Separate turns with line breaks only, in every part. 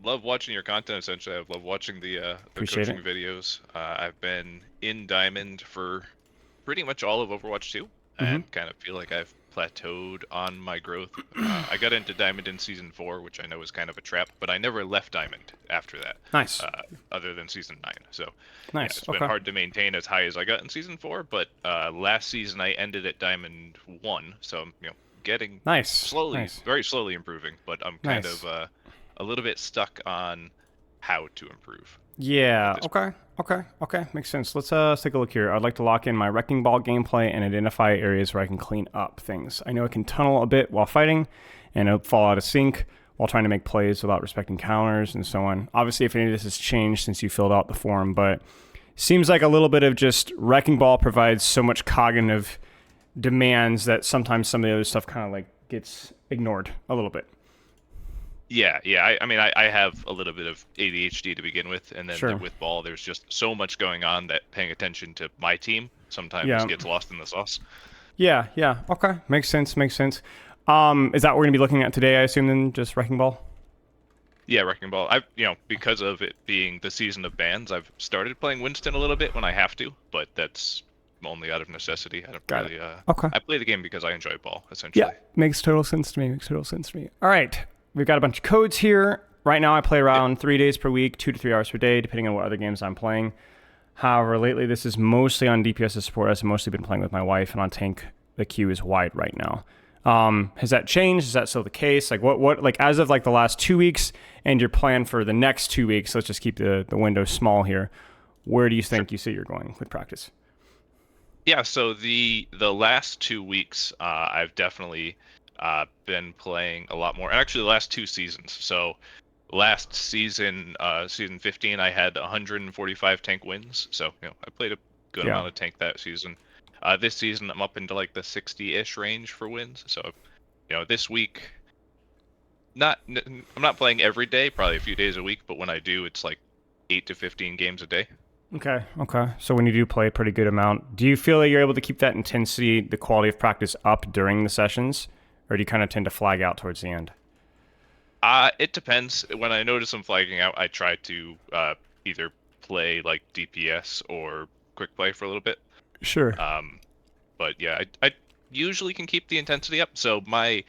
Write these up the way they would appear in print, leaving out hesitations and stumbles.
love watching your content. Essentially, I love watching the
Appreciate
coaching
it.
videos. I've been in Diamond for pretty much all of Overwatch 2,
Mm-hmm.
and kind of feel like I've plateaued on my growth. I got into Diamond in Season 4, which I know is kind of a trap, but I never left Diamond after that,
Nice.
other than Season 9. So, yeah,
Nice.
it's been
Okay.
hard to maintain as high as I got in Season 4, but last season I ended at Diamond 1, so I'm, getting
Nice.
slowly,
Nice.
very slowly improving, but I'm kind of
Nice.
a little bit stuck on how to improve at
Yeah.
this point.
Okay. Okay. Okay. Makes sense. Let's take a look here. I'd like to lock in my wrecking ball gameplay and identify areas where I can clean up things. I know I can tunnel a bit while fighting, and it'll fall out of sync while trying to make plays without respecting counters and so on. Obviously, if any of this has changed since you filled out the form, but seems like a little bit of just wrecking ball provides so much cognitive demands that sometimes some of the other stuff kind of like gets ignored a little bit.
Yeah, yeah. I mean, I have a little bit of ADHD to begin with, and then
Sure.
with ball, there's just so much going on that paying attention to my team sometimes
Yeah.
gets lost in the sauce.
Yeah. Yeah. Okay. Makes sense. Makes sense. Is that what we're gonna be looking at today? I assume then just wrecking ball.
Yeah, Wrecking Ball. Because of it being the season of bans, I've started playing Winston a little bit when I have to, but that's only out of necessity. I don't
Got it.
really.
Okay.
I play the game because I enjoy ball,
Yeah.
essentially.
Makes total sense to me. Makes total sense to me. All right. We've got a bunch of codes here. Right now, I play
Yep.
around 3 days per week, 2 to 3 hours per day, depending on what other games I'm playing. However, lately this is mostly on DPS as support, as I've mostly been playing with my wife, and on tank, the queue is wide right now. Has that changed? Is that still the case? Like what like as of like the last 2 weeks and your plan for the next 2 weeks, let's just keep the window small here. Where do you think you see you're going with practice?
Yeah. So the last 2 weeks, I've definitely been playing a lot more. And actually, the last 2 seasons. So last season, season 15, I had 145 tank wins. So I played a good
Yeah.
amount of tank that season. This season, I'm up into like the 60-ish range for wins. So, this week, I'm not playing every day, probably a few days a week, but when I do, it's like 8 to 15 games a day.
Okay. Okay. So when you do play a pretty good amount, do you feel that you're able to keep that intensity, the quality of practice up during the sessions, or do you kind of tend to flag out towards the end?
It depends. When I notice I'm flagging out, I try to either play like DPS or quick play for a little bit.
Sure.
But yeah, I usually can keep the intensity up. So my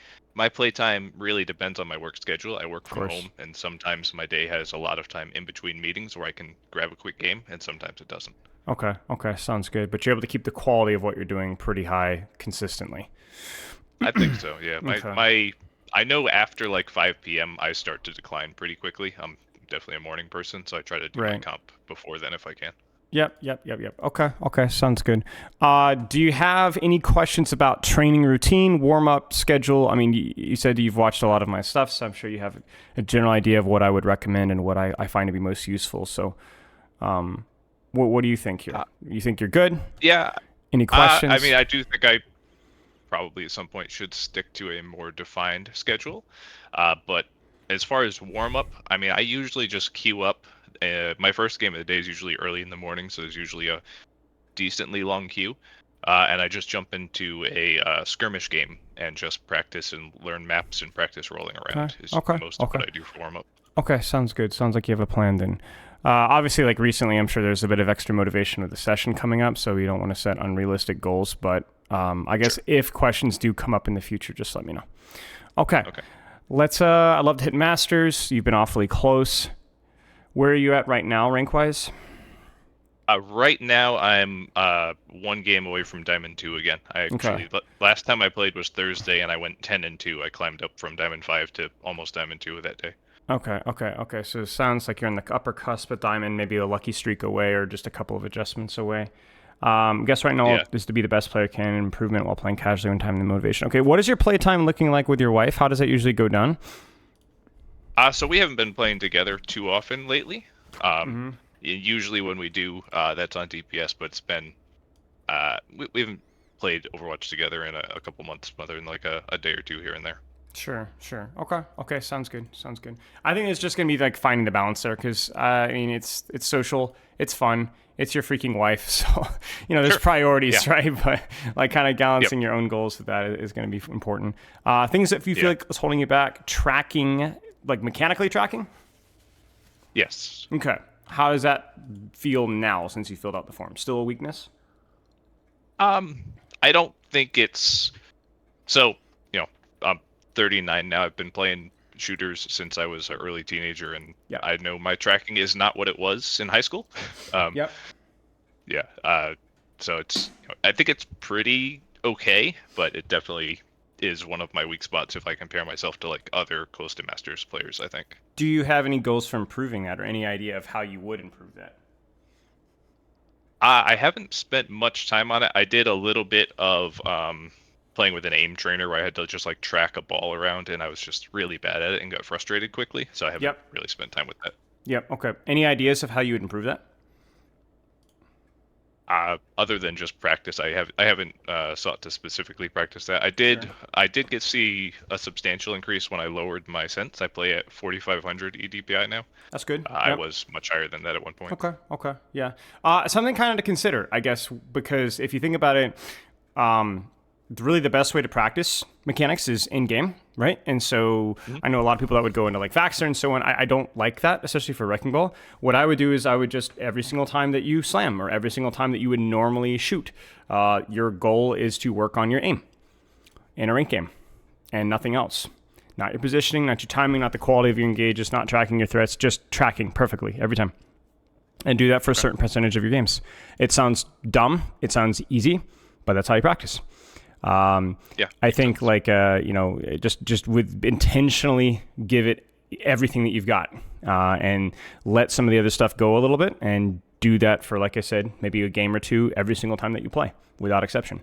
playtime really depends on my work schedule. I work
Of
from
course.
home, and sometimes my day has a lot of time in between meetings where I can grab a quick game, and sometimes it doesn't.
Okay. Okay. Sounds good. But you're able to keep the quality of what you're doing pretty high consistently.
I think so. Yeah.
Okay.
I know after like 5 p.m. I start to decline pretty quickly. I'm definitely a morning person, so I try to do my
Right.
comp before then if I can.
Yep, yep, yep, yep. Okay, okay, sounds good. Do you have any questions about training routine, warm up schedule? I mean, you said you've watched a lot of my stuff, so I'm sure you have a general idea of what I would recommend and what I find to be most useful. So, what do you think here?
Uh,
You think you're good?
yeah.
Any
I
questions?
mean, I do think I probably at some point should stick to a more defined schedule. But as far as warm up, I mean, I usually just queue up. My first game of the day is usually early in the morning, so there's usually a decently long queue. And I just jump into a skirmish game and just practice and learn maps and practice rolling
Okay,
around is
okay,
most of
okay.
what I do for warm up.
Okay, sounds good. Sounds like you have a plan then. Obviously, like recently, I'm sure there's a bit of extra motivation with the session coming up, so you don't want to set unrealistic goals. But I guess
Sure.
if questions do come up in the future, just let me know. Okay,
Okay.
let's. I'd love to hit masters. You've been awfully close. Where are you at right now, rank wise?
Right now, I'm one game away from Diamond 2 again. I
Okay.
actually last time I played was Thursday, and I went 10-2. I climbed up from Diamond 5 to almost Diamond 2 that day.
Okay, okay, okay. So it sounds like you're in the upper cusp of diamond, maybe a lucky streak away, or just a couple of adjustments away. Guess right now
Yeah.
is to be the best player can, improvement while playing casually when time and motivation. Okay, what is your playtime looking like with your wife? How does that usually go down?
So we haven't been playing together too often lately. Um,
Mm-hmm.
Usually when we do, that's on DPS, but it's been we haven't played Overwatch together in a couple months, other than like a day or two here and there.
Sure, sure. Okay, okay. Sounds good. Sounds good. I think it's just gonna be like finding the balance there, because I mean, it's social, it's fun, it's your freaking wife, so there's
Sure. Yeah.
priorities, right? But like kind of
Yep.
balancing your own goals with that is gonna be important. Things that you feel
Yeah.
like is holding you back, tracking, like mechanically tracking.
Yes.
Okay. How does that feel now since you filled out the form? Still a weakness?
Um, I don't think it's so. You know, I'm 39 now. I've been playing shooters since I was an early teenager, and
Yep.
I know my tracking is not what it was in high school. Um,
Yep.
yeah. So it's. I think it's pretty okay, but it definitely is one of my weak spots if I compare myself to like other close to masters players. I think.
Do you have any goals for improving that or any idea of how you would improve that?
I haven't spent much time on it. I did a little bit of playing with an aim trainer where I had to just like track a ball around, and I was just really bad at it and got frustrated quickly. So I haven't
Yep.
really spent time with that.
Yep. Okay. Any ideas of how you would improve that?
Other than just practice, I haven't sought to specifically practice that.
Sure.
I did get see a substantial increase when I lowered my sense. I play at 4,500 EDPI now.
That's good.
I
Yep.
was much higher than that at one point.
Okay. Okay. Yeah. Something kind of to consider, I guess, because if you think about it, really the best way to practice mechanics is in game, right? And so I know a lot of people that would go into like Vaxxer and so on. I don't like that, especially for Wrecking Ball. What I would do is I would just every single time that you slam or every single time that you would normally shoot, your goal is to work on your aim in a rank game and nothing else. Not your positioning, not your timing, not the quality of your engages, not tracking your threats, just tracking perfectly every time. And do that for a certain percentage of your games. It sounds dumb, it sounds easy, but that's how you practice.
Yeah,
I think like just with intentionally give it everything that you've got, and let some of the other stuff go a little bit, and do that for, like I said, maybe a game or two every single time that you play, without exception.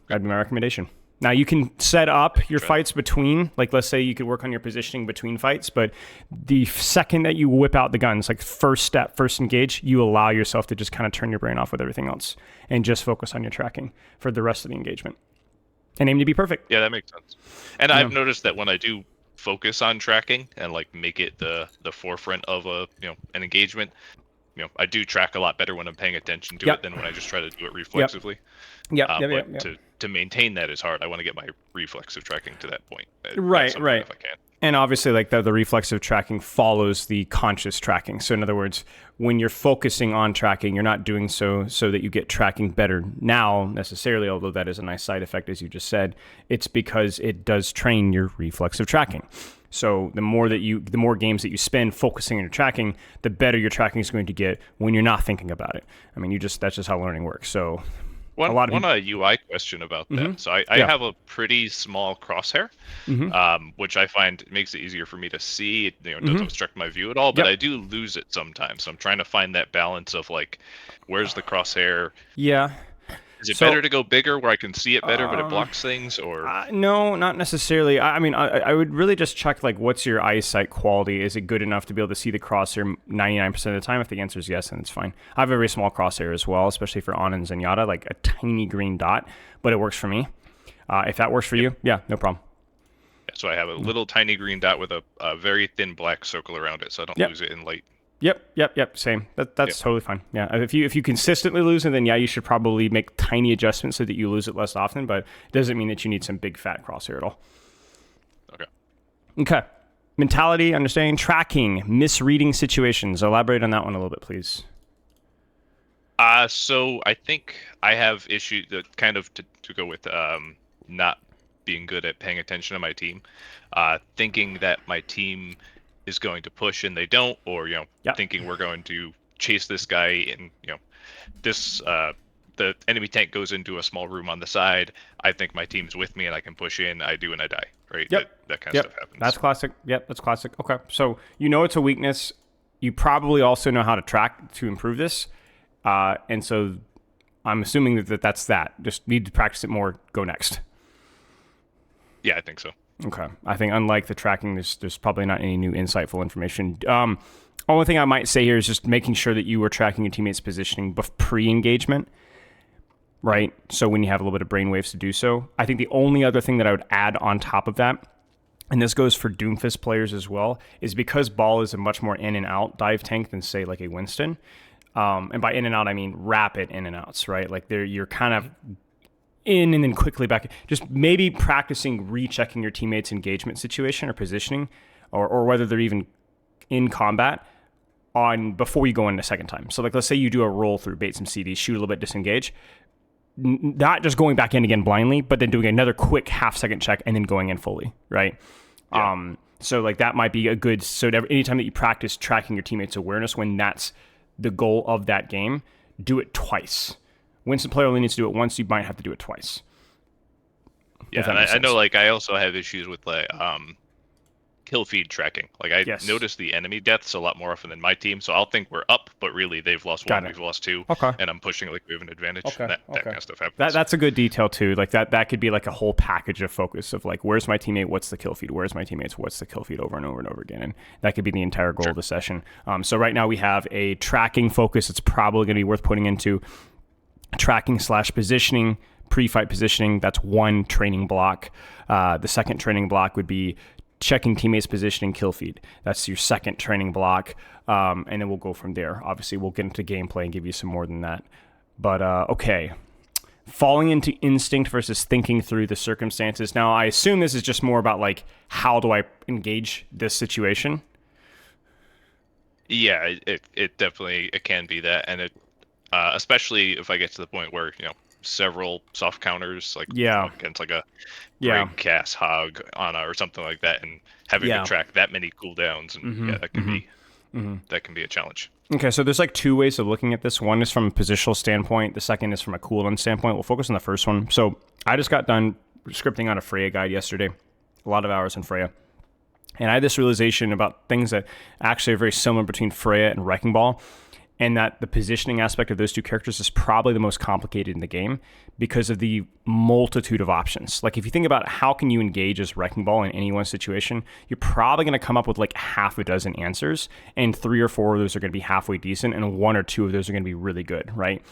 That'd be my recommendation. Now you can set up your fights between, like let's say you could work on your positioning between fights, but the second that you whip out the guns, like first step, first engage, you allow yourself to just kind of turn your brain off with everything else and just focus on your tracking for the rest of the engagement and aim to be perfect.
Yeah, that makes sense. And I've noticed that when I do focus on tracking and like make it the forefront of an engagement, I do track a lot better when I'm paying attention to it than when I just try to do it reflexively. But to maintain that is hard. I want to get my reflexive tracking to that point.
Right.
If I can.
And obviously, like the reflexive tracking follows the conscious tracking. So in other words, when you're focusing on tracking, you're not doing so that you get tracking better now necessarily, although that is a nice side effect, as you just said. It's because it does train your reflexive tracking. So the more games that you spend focusing on your tracking, the better your tracking is going to get when you're not thinking about it. I mean, that's just how learning works. So
One UI question about that. So I have a pretty small crosshair, which I find makes it easier for me to see. It doesn't obstruct my view at all, but I do lose it sometimes. So I'm trying to find that balance of like, where's the crosshair?
Yeah.
Is it better to go bigger where I can see it better, but it blocks things, or?
No, not necessarily. I mean, I would really just check, like, what's your eyesight quality? Is it good enough to be able to see the crosshair 99% of the time? If the answer is yes, then it's fine. I have a very small crosshair as well, especially for On and Zenyatta, like a tiny green dot, but it works for me. If that works for you, yeah, no problem.
Yeah, so I have a little tiny green dot with a very thin black circle around it, so I don't lose it in light.
Yep. Same. That's totally fine. Yeah. If you consistently lose it, then yeah, you should probably make tiny adjustments so that you lose it less often. But it doesn't mean that you need some big fat crosshair at all. Okay. Mentality, understanding, tracking, misreading situations. Elaborate on that one a little bit, please.
So I think I have issues that kind of to go with not being good at paying attention to my team, thinking that my team is going to push and they don't, or thinking we're going to chase this guy and this the enemy tank goes into a small room on the side. I think my team's with me and I can push in. I do and I die. Right. That kind of stuff happens.
That's classic. Yep, that's classic. Okay, so it's a weakness. You probably also know how to track to improve this, and so I'm assuming that's that. Just need to practice it more. Go next.
Yeah, I think so.
Okay. I think unlike the tracking, there's probably not any new insightful information. Only thing I might say here is just making sure that you are tracking your teammates' positioning pre-engagement, right? So when you have a little bit of brainwaves to do so. I think the only other thing that I would add on top of that, and this goes for Doomfist players as well, is because Ball is a much more in and out dive tank than, say, like a Winston. And by in and out, I mean rapid in and outs, right? Like you're kind of in and then quickly back. Just maybe practicing rechecking your teammates' engagement situation or positioning, or whether they're even in combat on before you go in a second time. So like, let's say you do a roll through, bait some CDs, shoot a little bit, disengage. Not just going back in again blindly, but then doing another quick half-second check and then going in fully, right? Yeah. So like that might be a good, so anytime that you practice tracking your teammates' awareness when that's the goal of that game, do it twice. Winston player only needs to do it once, you might have to do it twice.
Yeah, and I know like I also have issues with like kill feed tracking. Like I notice the enemy deaths a lot more often than my team, so I'll think we're up, but really they've lost one, we've lost two, and I'm pushing like we have an advantage. That kind of stuff happens.
That's a good detail too. Like that could be like a whole package of focus of like, where's my teammate, what's the kill feed, where's my teammates, what's the kill feed, over and over and over again, and that could be the entire goal of the session. So right now we have a tracking focus. It's probably going to be worth putting into tracking/positioning. Pre-fight positioning, that's one training block. The second training block would be checking teammates' positioning, kill feed. That's your second training block, and then we'll go from there. Obviously, we'll get into gameplay and give you some more than that. But, okay. Falling into instinct versus thinking through the circumstances. Now, I assume this is just more about, like, how do I engage this situation?
Yeah, it definitely can be that, and it especially if I get to the point where, several soft counters, like against like a break cast hog on or something like that, and having to track that many cooldowns, and that can be a challenge.
Okay, so there's like two ways of looking at this. One is from a positional standpoint. The second is from a cooldown standpoint. We'll focus on the first one. So I just got done scripting on a Freya guide yesterday. A lot of hours in Freya. And I had this realization about things that actually are very similar between Freya and Wrecking Ball, and that the positioning aspect of those two characters is probably the most complicated in the game because of the multitude of options. Like if you think about how can you engage as Wrecking Ball in any one situation, you're probably going to come up with like half a dozen answers, and 3 or 4 of those are going to be halfway decent, and 1 or 2 of those are going to be really good, right?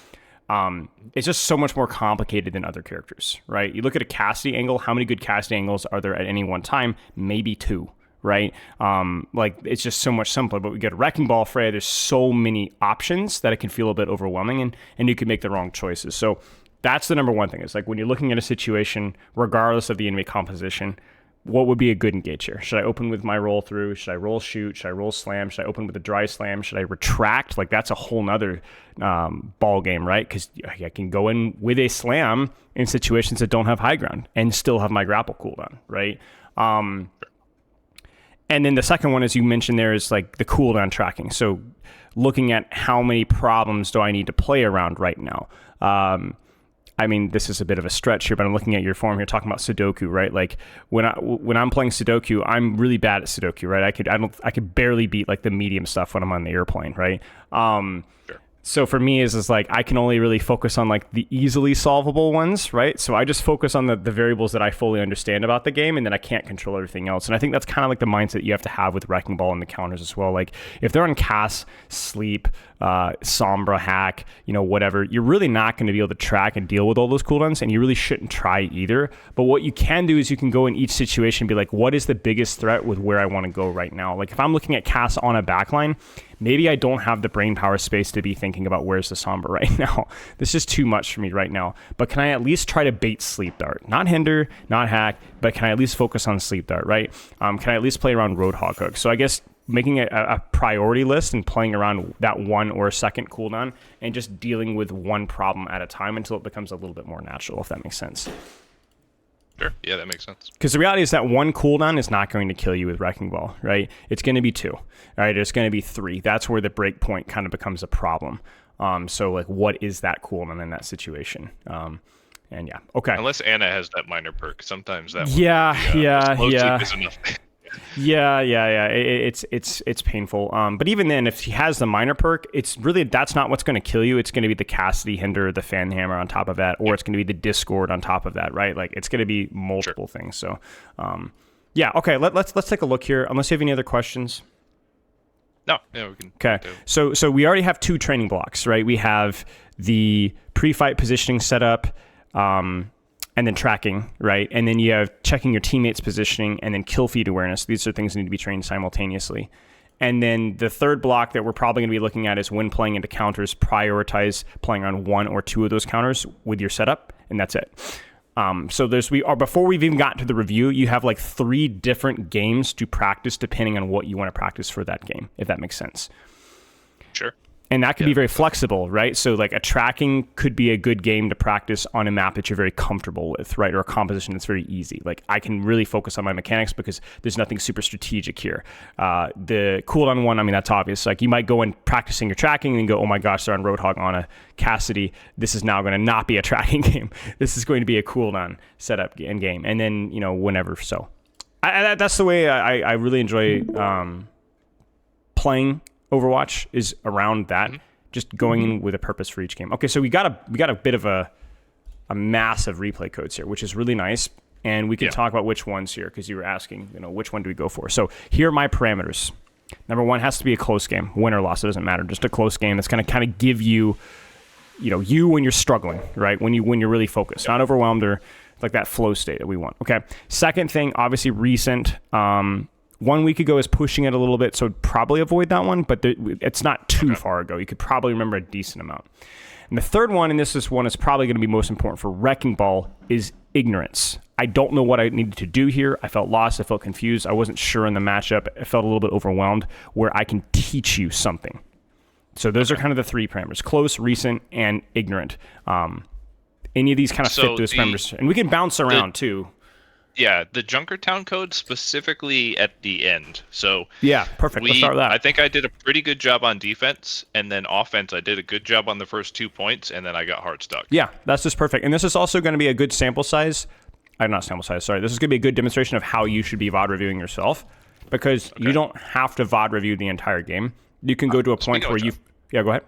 It's just so much more complicated than other characters, right? You look at a casting angle, how many good casting angles are there at any one time? Maybe 2. Right? Like it's just so much simpler, but we get a Wrecking Ball Freya, there's so many options that it can feel a bit overwhelming, and you can make the wrong choices. So that's the number one thing. It's like when you're looking at a situation, regardless of the enemy composition, what would be a good engage here? Should I open with my roll through? Should I roll shoot? Should I roll slam? Should I open with a dry slam? Should I retract? Like that's a whole nother ball game, right? Because I can go in with a slam in situations that don't have high ground and still have my grapple cooldown, right? And then the second one, as you mentioned there, is like the cooldown tracking. So looking at how many problems do I need to play around right now? I mean, this is a bit of a stretch here, but I'm looking at your form here talking about Sudoku, right? Like when I'm playing Sudoku, I'm really bad at Sudoku, right? I could barely beat like the medium stuff when I'm on the airplane, right? Sure. So for me is like I can only really focus on like the easily solvable ones, right? So I just focus on the variables that I fully understand about the game, and then I can't control everything else. And I think that's kind of like the mindset you have to have with Wrecking Ball and the counters as well. Like if they're on cast, sleep, Sombra, hack, whatever, you're really not going to be able to track and deal with all those cooldowns, and you really shouldn't try either. But what you can do is you can go in each situation and be like, what is the biggest threat with where I want to go right now? Like if I'm looking at cast on a backline, maybe I don't have the brain power space to be thinking about where's the Sombra right now. This is too much for me right now. But can I at least try to bait Sleep Dart? Not hinder, not hack, but can I at least focus on Sleep Dart, right? Can I at least play around Roadhog Hook? So I guess making a priority list and playing around that 1 or a second cooldown and just dealing with one problem at a time until it becomes a little bit more natural, if that makes sense.
Sure. Yeah, that makes sense.
Because the reality is that 1 cooldown is not going to kill you with Wrecking Ball, right? It's going to be 2, right? It's going to be 3. That's where the break point kind of becomes a problem. So, like, what is that cooldown in that situation? And yeah, okay.
Unless Anna has that minor perk, sometimes that
yeah.
is enough.
Yeah. It's painful. But even then, if she has the minor perk, it's really, that's not what's going to kill you. It's going to be the Cassidy Hinder, the Fan Hammer on top of that, or it's going to be the Discord on top of that, right? Like it's going to be multiple things. So, yeah. Okay. Let's take a look here. Unless you have any other questions.
No. Yeah, we can.
Okay. So we already have 2 training blocks, right? We have the pre-fight positioning setup, and then tracking, right? And then you have checking your teammates' positioning, and then kill feed awareness. These are things that need to be trained simultaneously. And then the third block that we're probably going to be looking at is when playing into counters, prioritize playing on 1 or 2 of those counters with your setup, and that's it. So before we've even got to the review, you have like 3 different games to practice depending on what you want to practice for that game, if that makes sense.
Sure.
And that could be very flexible, right? So like a tracking could be a good game to practice on a map that you're very comfortable with, right? Or a composition that's very easy. Like I can really focus on my mechanics because there's nothing super strategic here. The cooldown one, I mean, that's obvious. Like you might go in practicing your tracking and go, oh my gosh, they're on Roadhog on a Cassidy. This is now going to not be a tracking game. This is going to be a cooldown setup in game. And then, whenever. So that's the way I really enjoy playing Overwatch is around that, just going in with a purpose for each game. Okay, so we got a bit of a mass of replay codes here, which is really nice, and we can talk about which ones here because you were asking, which one do we go for? So here are my parameters. Number 1 has to be a close game, win or loss, it doesn't matter, just a close game that's going to kind of give you, you when you're struggling, right? When you're really focused, not overwhelmed or like that flow state that we want. Okay. Second thing, obviously recent. 1 week ago is pushing it a little bit, so probably avoid that one, but it's not too far ago. You could probably remember a decent amount. And the third one, and this is one that's probably going to be most important for Wrecking Ball, is ignorance. I don't know what I needed to do here. I felt lost. I felt confused. I wasn't sure in the matchup. I felt a little bit overwhelmed where I can teach you something. So those are kind of the 3 parameters: close, recent, and ignorant. Any of these kind of fit those parameters. And we can bounce around too.
Yeah, the Junkertown code specifically at the end. So
yeah, perfect. Let's start with that.
I think I did a pretty good job on defense, and then offense, I did a good job on the first 2 points, and then I got hard stuck.
Yeah, that's just perfect. And this is also going to be a good sample size. Not sample size, sorry. This is going to be a good demonstration of how you should be VOD reviewing yourself, because you don't have to VOD review the entire game. You can go to a point where you... Yeah, go ahead.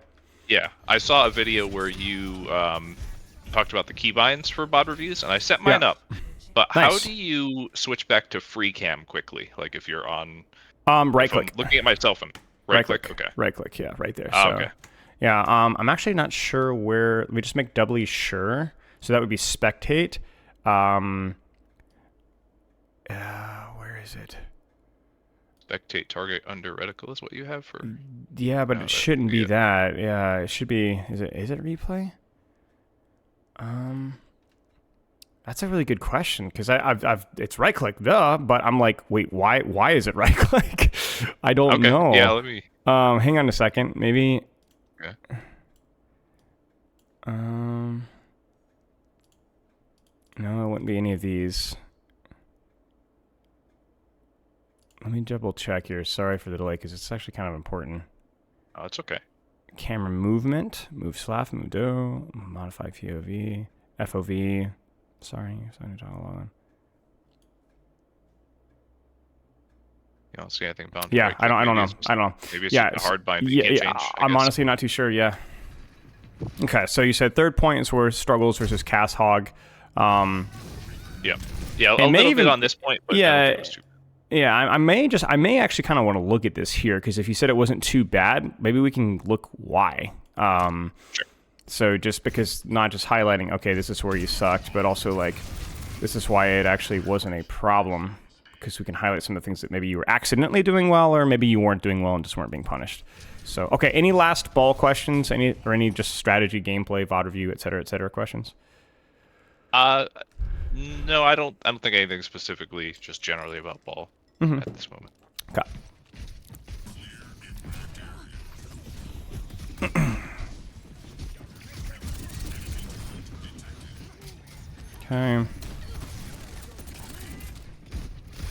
Yeah, I saw a video where you talked about the keybinds for VOD reviews, and I set mine up. But how do you switch back to free cam quickly? Like if you're on
right click.
Looking at myself and right click. Okay.
Right click, yeah, right there.
Oh,
so,
okay.
Yeah, I'm actually not sure where. Let me just make doubly sure. So that would be spectate. Where is it?
Spectate target under reticle is what you have for.
Yeah, but it shouldn't be that. Yeah, it should be. Is it replay? That's a really good question because I've it's right click, but I'm like, wait, why is it right click? I don't know.
Yeah, let me.
Hang on a second, maybe.
Okay.
No, it wouldn't be any of these. Let me double check here. Sorry for the delay because it's actually kind of important.
Oh, it's okay.
Camera movement, move slash, move do, modify POV, FOV. Sorry, sign to log on.
You don't see anything bound.
Yeah, I don't know.
Maybe it's a hard bind.
Yeah, I'm honestly not too sure. Yeah. Okay, so you said third point is where struggles versus Cass Hog.
Yeah, a little bit on this point, but
yeah. Yeah, I may actually kind of want to look at this here because if you said it wasn't too bad, maybe we can look why.
Sure.
So just because not just highlighting, okay, this is where you sucked, but also like this is why it actually wasn't a problem because we can highlight some of the things that maybe you were accidentally doing well or maybe you weren't doing well and just weren't being punished. So, okay, any last ball questions? Any just strategy, gameplay, VOD review, et cetera questions?
No, I don't think anything specifically, just generally about ball at this moment.
Okay.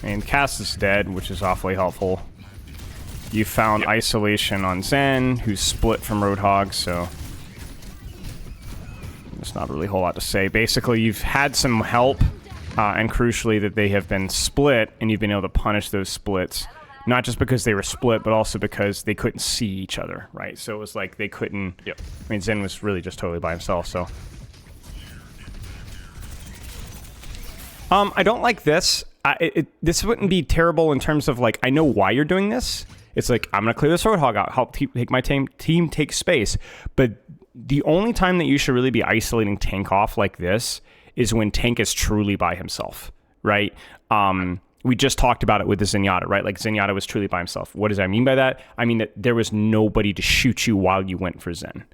And Cass is dead, which is awfully helpful. You found isolation on Zen, who's split from Roadhog, so there's not really a whole lot to say. Basically, you've had some help, and crucially that they have been split, and you've been able to punish those splits. Not just because they were split, but also because they couldn't see each other, right? So it was like they couldn't... I mean, Zen was really just totally by himself, so... I don't like this. This wouldn't be terrible in terms of, like, I know why you're doing this. It's like, I'm going to clear this Roadhog out, help take my team take space. But the only time that you should really be isolating Tank off like this is when Tank is truly by himself, right? We just talked about it with the Zenyatta, right? Like, Zenyatta was truly by himself. What does I mean by that? I mean that there was nobody to shoot you while you went for Zen.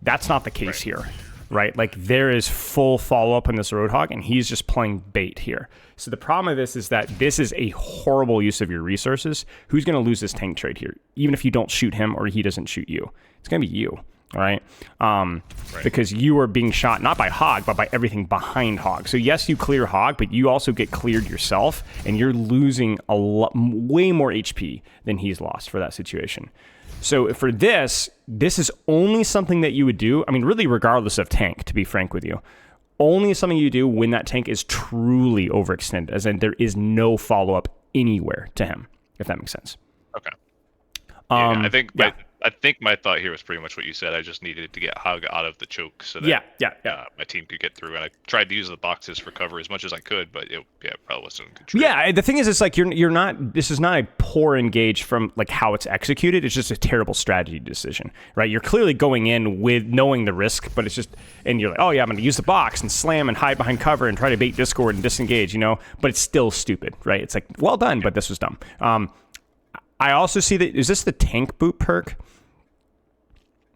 That's not the case here. right? Like there is full follow-up on this Roadhog, and he's just playing bait here. So the problem with this is that this is a horrible use of your resources. Who's going to lose this tank trade here? Even if you don't shoot him or he doesn't shoot you, it's going to be you. All right? Because you are being shot not by Hog, but by everything behind Hog. So yes, you clear Hog, but you also get cleared yourself, and you're losing way more HP than he's lost for that situation. So for this is only something that you would do, I mean, really regardless of tank, to be frank with you. Only something you do when that tank is truly overextended, as in there is no follow-up anywhere to him, if that makes sense.
Okay. I think my thought here was pretty much what you said. I just needed to get Hog out of the choke so that my team could get through. And I tried to use the boxes for cover as much as I could, but it probably wasn't a good trade.
Yeah, the thing is, it's like you're not. This is not a poor engage from like how it's executed. It's just a terrible strategy decision, right? You're clearly going in with knowing the risk, but it's just, and you're like, oh yeah, I'm going to use the box and slam and hide behind cover and try to bait Discord and disengage, you know. But it's still stupid, right? It's like, well done, but this was dumb. I also see that, is this the tank boot perk?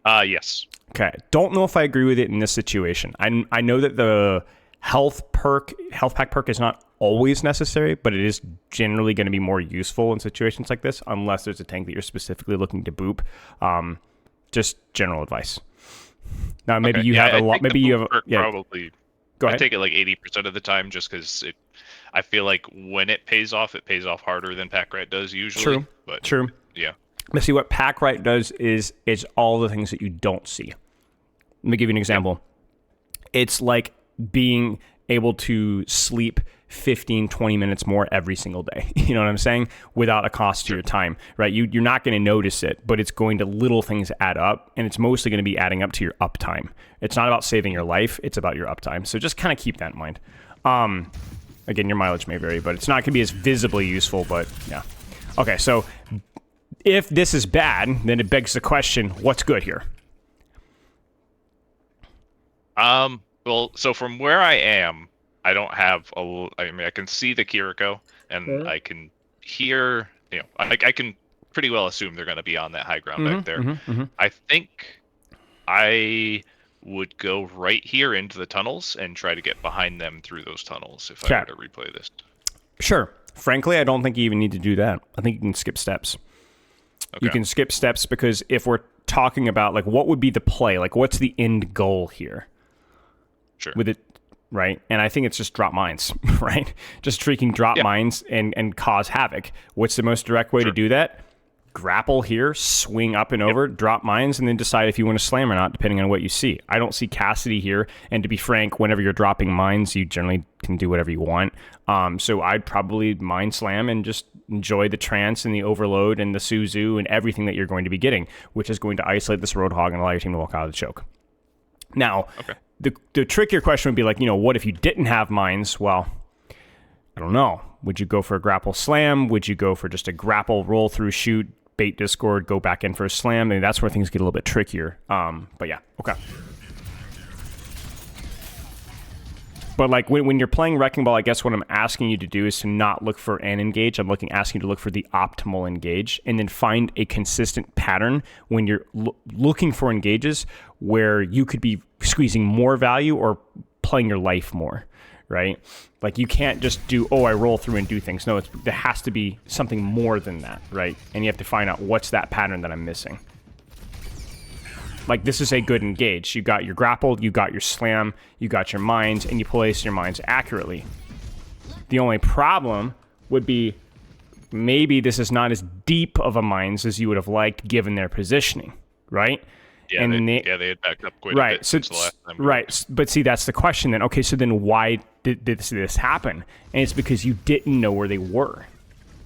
Yes.
Okay. Don't know if I agree with it in this situation. I know that the health pack perk is not always necessary, but it is generally going to be more useful in situations like this, unless there's a tank that you're specifically looking to boop. Just general advice. Now, maybe you have a lot. Maybe you have.
Probably.
Go ahead.
I take it like 80% of the time, just because I feel like when it pays off harder than pack rat does usually.
True.
But
true.
Yeah.
But see, what pack right does is all the things that you don't see. Let me give you an example. It's like being able to sleep 15, 20 minutes more every single day. You know what I'm saying? Without a cost to your time, right? You're not going to notice it, but it's going to, little things add up, and it's mostly going to be adding up to your uptime. It's not about saving your life. It's about your uptime. So just kind of keep that in mind. Again, your mileage may vary, but it's not going to be as visibly useful, but yeah. Okay, so if this is bad, then it begs the question, what's good here?
Well, so from where I am, I don't have I can see the Kiriko, and I can hear, I can pretty well assume they're going to be on that high ground back there. I think I would go right here into the tunnels and try to get behind them through those tunnels if I were to replay this.
Sure. Frankly, I don't think you even need to do that. I think you can skip steps. Okay. You can skip steps because if we're talking about, like, what would be the play? Like, what's the end goal here?
Sure.
With it, right? And I think it's just drop mines, right? Just freaking drop mines and cause havoc. What's the most direct way to do that? Grapple here, swing up and over, drop mines, and then decide if you want to slam or not, depending on what you see. I don't see Cassidy here, and to be frank, whenever you're dropping mines, you generally can do whatever you want. So I'd probably mine slam and just enjoy the trance and the overload and the Suzu and everything that you're going to be getting, which is going to isolate this Roadhog and allow your team to walk out of the choke. Now, the trickier question would be like, what if you didn't have mines? Well, I don't know. Would you go for a grapple slam? Would you go for just a grapple roll through shoot, bait Discord, go back in for a slam? Maybe that's where things get a little bit trickier. But yeah, okay. But like when you're playing Wrecking Ball, I guess what I'm asking you to do is to not look for an engage. I'm asking you to look for the optimal engage, and then find a consistent pattern when you're looking for engages where you could be squeezing more value or playing your life more, right? Like you can't just do, I roll through and do things. No, there has to be something more than that, right? And you have to find out what's that pattern that I'm missing. Like, this is a good engage. You got your grapple, you got your slam, you got your mines, and you place your mines accurately. The only problem would be maybe this is not as deep of a mines as you would have liked given their positioning, right?
Yeah,
and
they had backed up quite a bit since the last time.
Right, but see, that's the question then. Okay, so then why did this happen? And it's because you didn't know where they were.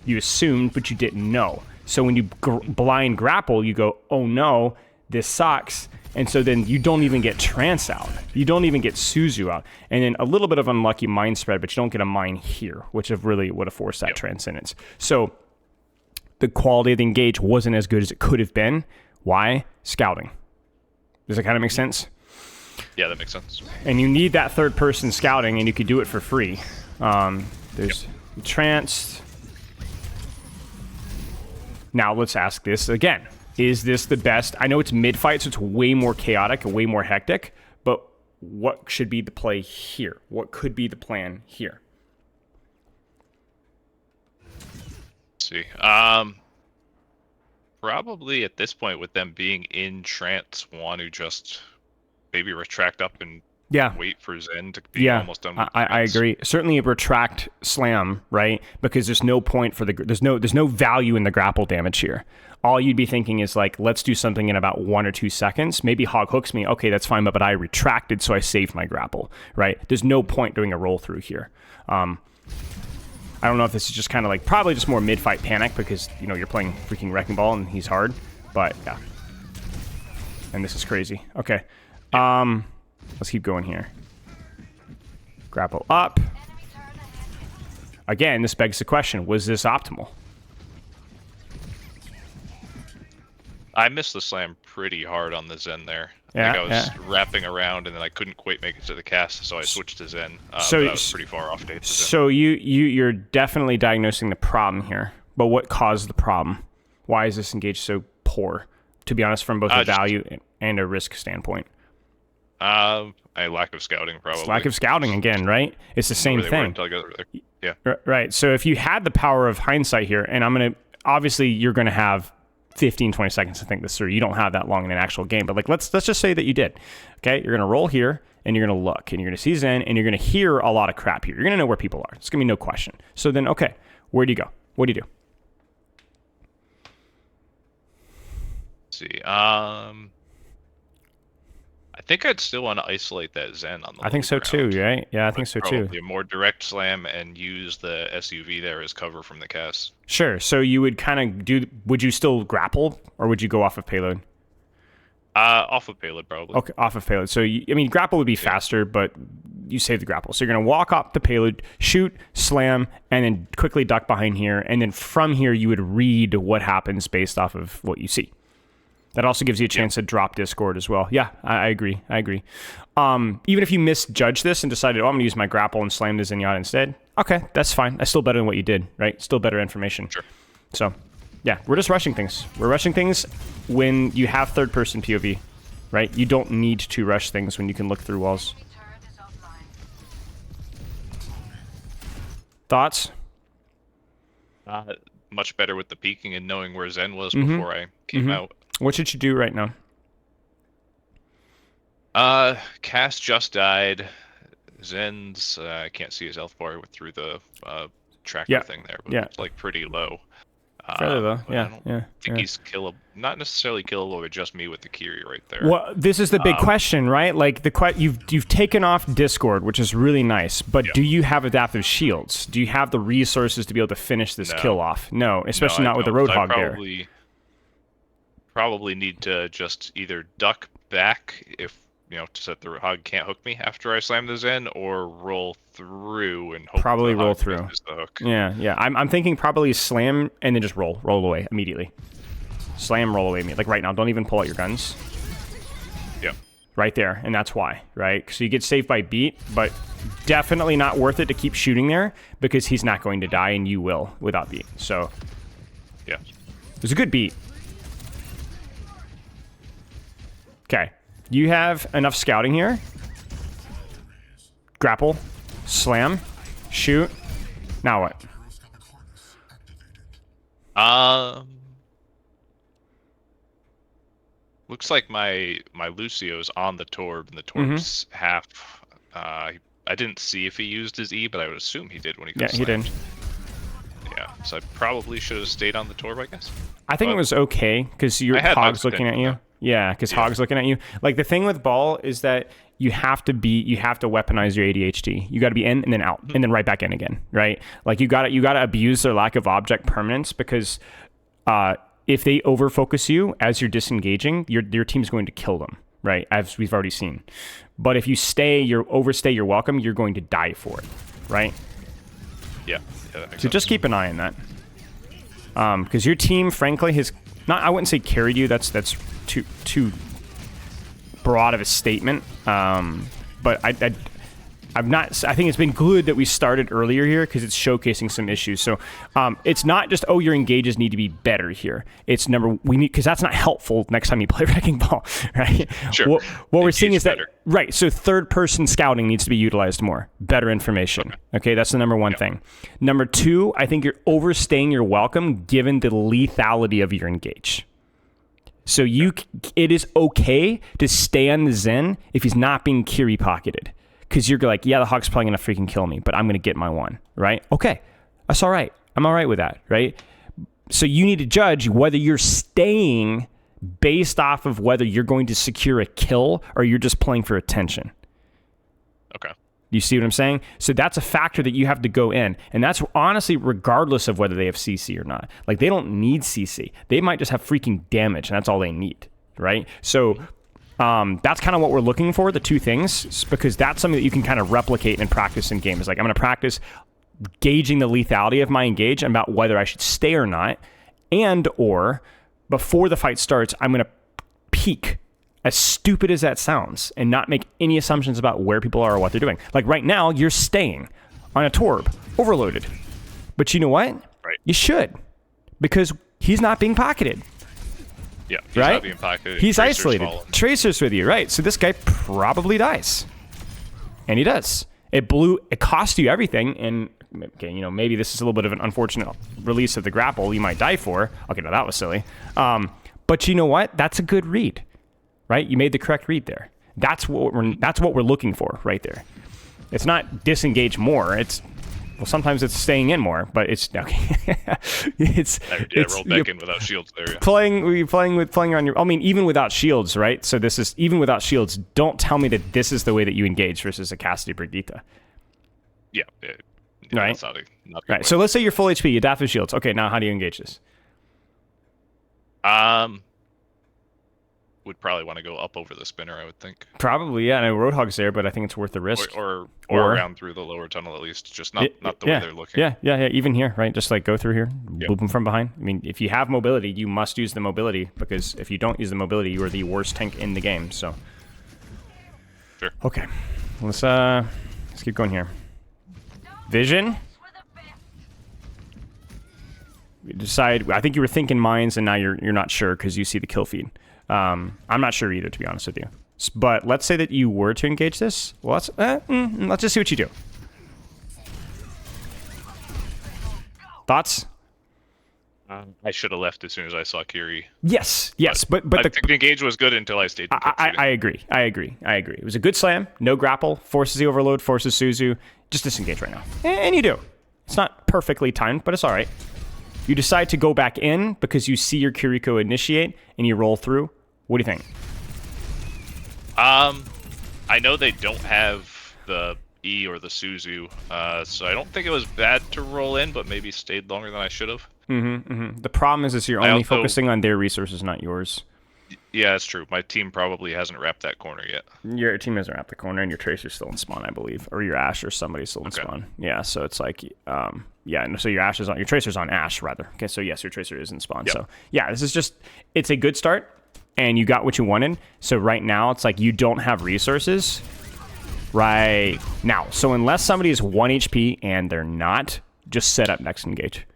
You assumed, but you didn't know. So when you blind grapple, you go, oh no, this sucks. And so then you don't even get trance out. You don't even get Suzu out. And then a little bit of unlucky mine spread, but you don't get a mine here, which really would have forced that transcendence. So the quality of the engage wasn't as good as it could have been. Why? Scouting. Does that kind of make sense?
Yeah, that makes sense.
And you need that third person scouting, and you could do it for free. There's trance. Now let's ask this again. Is this the best? I know it's mid-fight, so it's way more chaotic and way more hectic, but what should be the play here? What could be the plan here?
Let's see. Probably at this point, with them being in trance, want to just maybe retract up and wait for Zen to be almost done with
I agree. Certainly a retract slam, right? Because there's no point for there's no value in the grapple damage here. All you'd be thinking is like, let's do something in about 1 or 2 seconds. Maybe Hog hooks me. Okay, that's fine, but I retracted, so I saved my grapple, right? There's no point doing a roll through here. I don't know if this is just kind of like probably just more mid-fight panic because, you know, you're playing freaking Wrecking Ball and he's hard. But, yeah. And this is crazy. Okay. Let's keep going here. Grapple up. Again, this begs the question, was this optimal?
I missed the slam pretty hard on the Zen there.
Yeah,
I was wrapping around and then I couldn't quite make it to the cast, so I switched to Zen.
So
but I was pretty far off date.
So you're definitely diagnosing the problem here. But what caused the problem? Why is this engaged so poor? To be honest, from both a value and a risk standpoint.
A lack of scouting, probably.
It's lack of scouting again, right? It's the same thing.
Yeah.
Right. So if you had the power of hindsight here, and obviously you're gonna have 15, 20 seconds to think this through. You don't have that long in an actual game, but like let's just say that you did. Okay, you're gonna roll here and you're gonna look and you're gonna see Zen and you're gonna hear a lot of crap here. You're gonna know where people are. It's gonna be no question. So then, okay, where do you go? What do you do?
Let's see. I think I'd still want to isolate that Zen on the.
I think so too, right? Yeah, I think so too.
Probably a more direct slam and use the SUV there as cover from the cast.
Sure. So you would kind of do. Would you still grapple, or would you go off of payload?
Off of payload, probably.
Okay, off of payload. So grapple would be faster, but you save the grapple. So you're gonna walk up the payload, shoot, slam, and then quickly duck behind here, and then from here you would read what happens based off of what you see. That also gives you a chance to drop Discord as well. Yeah, I agree. Even if you misjudged this and decided, I'm going to use my grapple and slam the Zenyatta instead, okay, that's fine. That's still better than what you did, right? Still better information.
Sure.
So, yeah, we're just rushing things. We're rushing things when you have third-person POV, right? You don't need to rush things when you can look through walls. Thoughts?
Much better with the peeking and knowing where Zen was before I came out.
What should you do right now?
Cass just died. Zen's I can't see his health bar through the tracker thing there, but it's like pretty low.
Fairly low, yeah.
I think he's killable. Not necessarily killable, but just me with the Kiri right there.
Well, this is the big question, right? Like you've taken off Discord, which is really nice, but do you have adaptive shields? Do you have the resources to be able to finish this kill off? No, especially not with the Roadhog there.
Probably need to just either duck back if so that the Roadhog can't hook me after I slam the Zen, or roll through and hope
probably roll through.
The hook.
Yeah. I'm thinking probably slam and then just roll away immediately. Slam, roll away immediately. Like right now, don't even pull out your guns.
Yeah.
Right there, and that's why, right? So you get saved by beat, but definitely not worth it to keep shooting there because he's not going to die and you will without beat. So
yeah,
it was a good beat. Okay, you have enough scouting here. Grapple, slam, shoot. Now what?
Looks like my Lucio's on the Torb, and the Torb's half. I didn't see if he used his E, but I would assume he did when he got slammed.
He did.
Yeah, so I probably should have stayed on the Torb, I guess.
I think it was okay because your Hog's looking at you. Yeah, because Hog's looking at you. Like the thing with Ball is that you have to weaponize your ADHD. You got to be in and then out and then right back in again, right? Like you got to abuse their lack of object permanence because if they overfocus you as you're disengaging, your team's going to kill them, right? As we've already seen. But if you overstay your welcome, you're going to die for it, right?
Yeah.
So just keep an eye on that. Because your team, frankly, has not, I wouldn't say carried you. That's too broad of a statement. But I think it's been good that we started earlier here because it's showcasing some issues. So it's not just, oh, your engages need to be better here. It's we need, because that's not helpful next time you play Wrecking Ball, right?
Sure.
What we're seeing is
better.
that, right, so third person scouting needs to be utilized more. Better information. Okay, that's the number one thing. Number two, I think you're overstaying your welcome given the lethality of your engage. So it is okay to stay on the Zen if he's not being Kiri pocketed. Because you're like, yeah, the Hawk's probably going to freaking kill me, but I'm going to get my one, right? Okay, that's all right. I'm all right with that, right? So you need to judge whether you're staying based off of whether you're going to secure a kill or you're just playing for attention.
Okay.
You see what I'm saying? So that's a factor that you have to go in. And that's honestly regardless of whether they have CC or not. Like, they don't need CC. They might just have freaking damage, and that's all they need, right? So that's kind of what we're looking for, the two things, because that's something that you can kind of replicate and practice in games. Like, I'm going to practice gauging the lethality of my engage and about whether I should stay or not, and or before the fight starts, I'm going to peek, as stupid as that sounds, and not make any assumptions about where people are or what they're doing. Like right now, you're staying on a Torb, overloaded. But you know what?
Right.
You should, because he's not being pocketed.
Yeah, he's
right?
not being pocketed.
He's
Tracer's
isolated.
fallen.
Tracer's with you, right? So this guy probably dies. And he does. It cost you everything, and okay, maybe this is a little bit of an unfortunate release of the grapple you might die for. Okay, no, that was silly. But you know what? That's a good read, right? You made the correct read there. That's what we're looking for right there. It's not disengage more. Sometimes it's staying in more, but it's okay.
Roll back in without shields there. Yeah.
Playing on your. I mean, even without shields, right? So this is even without shields. Don't tell me that this is the way that you engage versus a Cassidy Brigitte.
Yeah,
right.
Not
right. So let's say you're full HP. You daff with shields. Okay, now how do you engage this?
Would probably want to go up over the spinner, I would think.
Probably, yeah. I know Roadhog's there, but I think it's worth the risk.
Or around through the lower tunnel at least, just not the way they're looking.
Yeah. Even here, right? Just like go through here, loop them from behind. I mean, if you have mobility, you must use the mobility, because if you don't use the mobility, you are the worst tank in the game. So,
sure.
Okay, let's keep going here. Vision. You decide. I think you were thinking mines, and now you're not sure because you see the kill feed. I'm not sure either, to be honest with you. But let's say that you were to engage this. Well, let's just see what you do. Thoughts?
I should have left as soon as I saw Kiri.
Yes. But
I think the engage was good until I stayed.
I agree. It was a good slam. No grapple. Forces the overload. Forces Suzu. Just disengage right now. And you do. It's not perfectly timed, but it's all right. You decide to go back in because you see your Kiriko initiate and you roll through. What do you think?
I know they don't have the E or the Suzu, so I don't think it was bad to roll in, but maybe stayed longer than I should have.
The problem is you're only focusing on their resources, not yours.
Yeah, that's true. My team probably hasn't wrapped that corner yet.
Your team hasn't wrapped the corner, and your Tracer's still in spawn, I believe. Or your Ashe or somebody's still in spawn. Yeah, so it's like, so your Tracer's on Ashe, rather. Okay, so yes, your Tracer is in spawn. Yep. So, yeah, this is just, it's a good start, and you got what you wanted. So right now, it's like you don't have resources right now. So unless somebody is 1 HP and they're not, just set up next engage.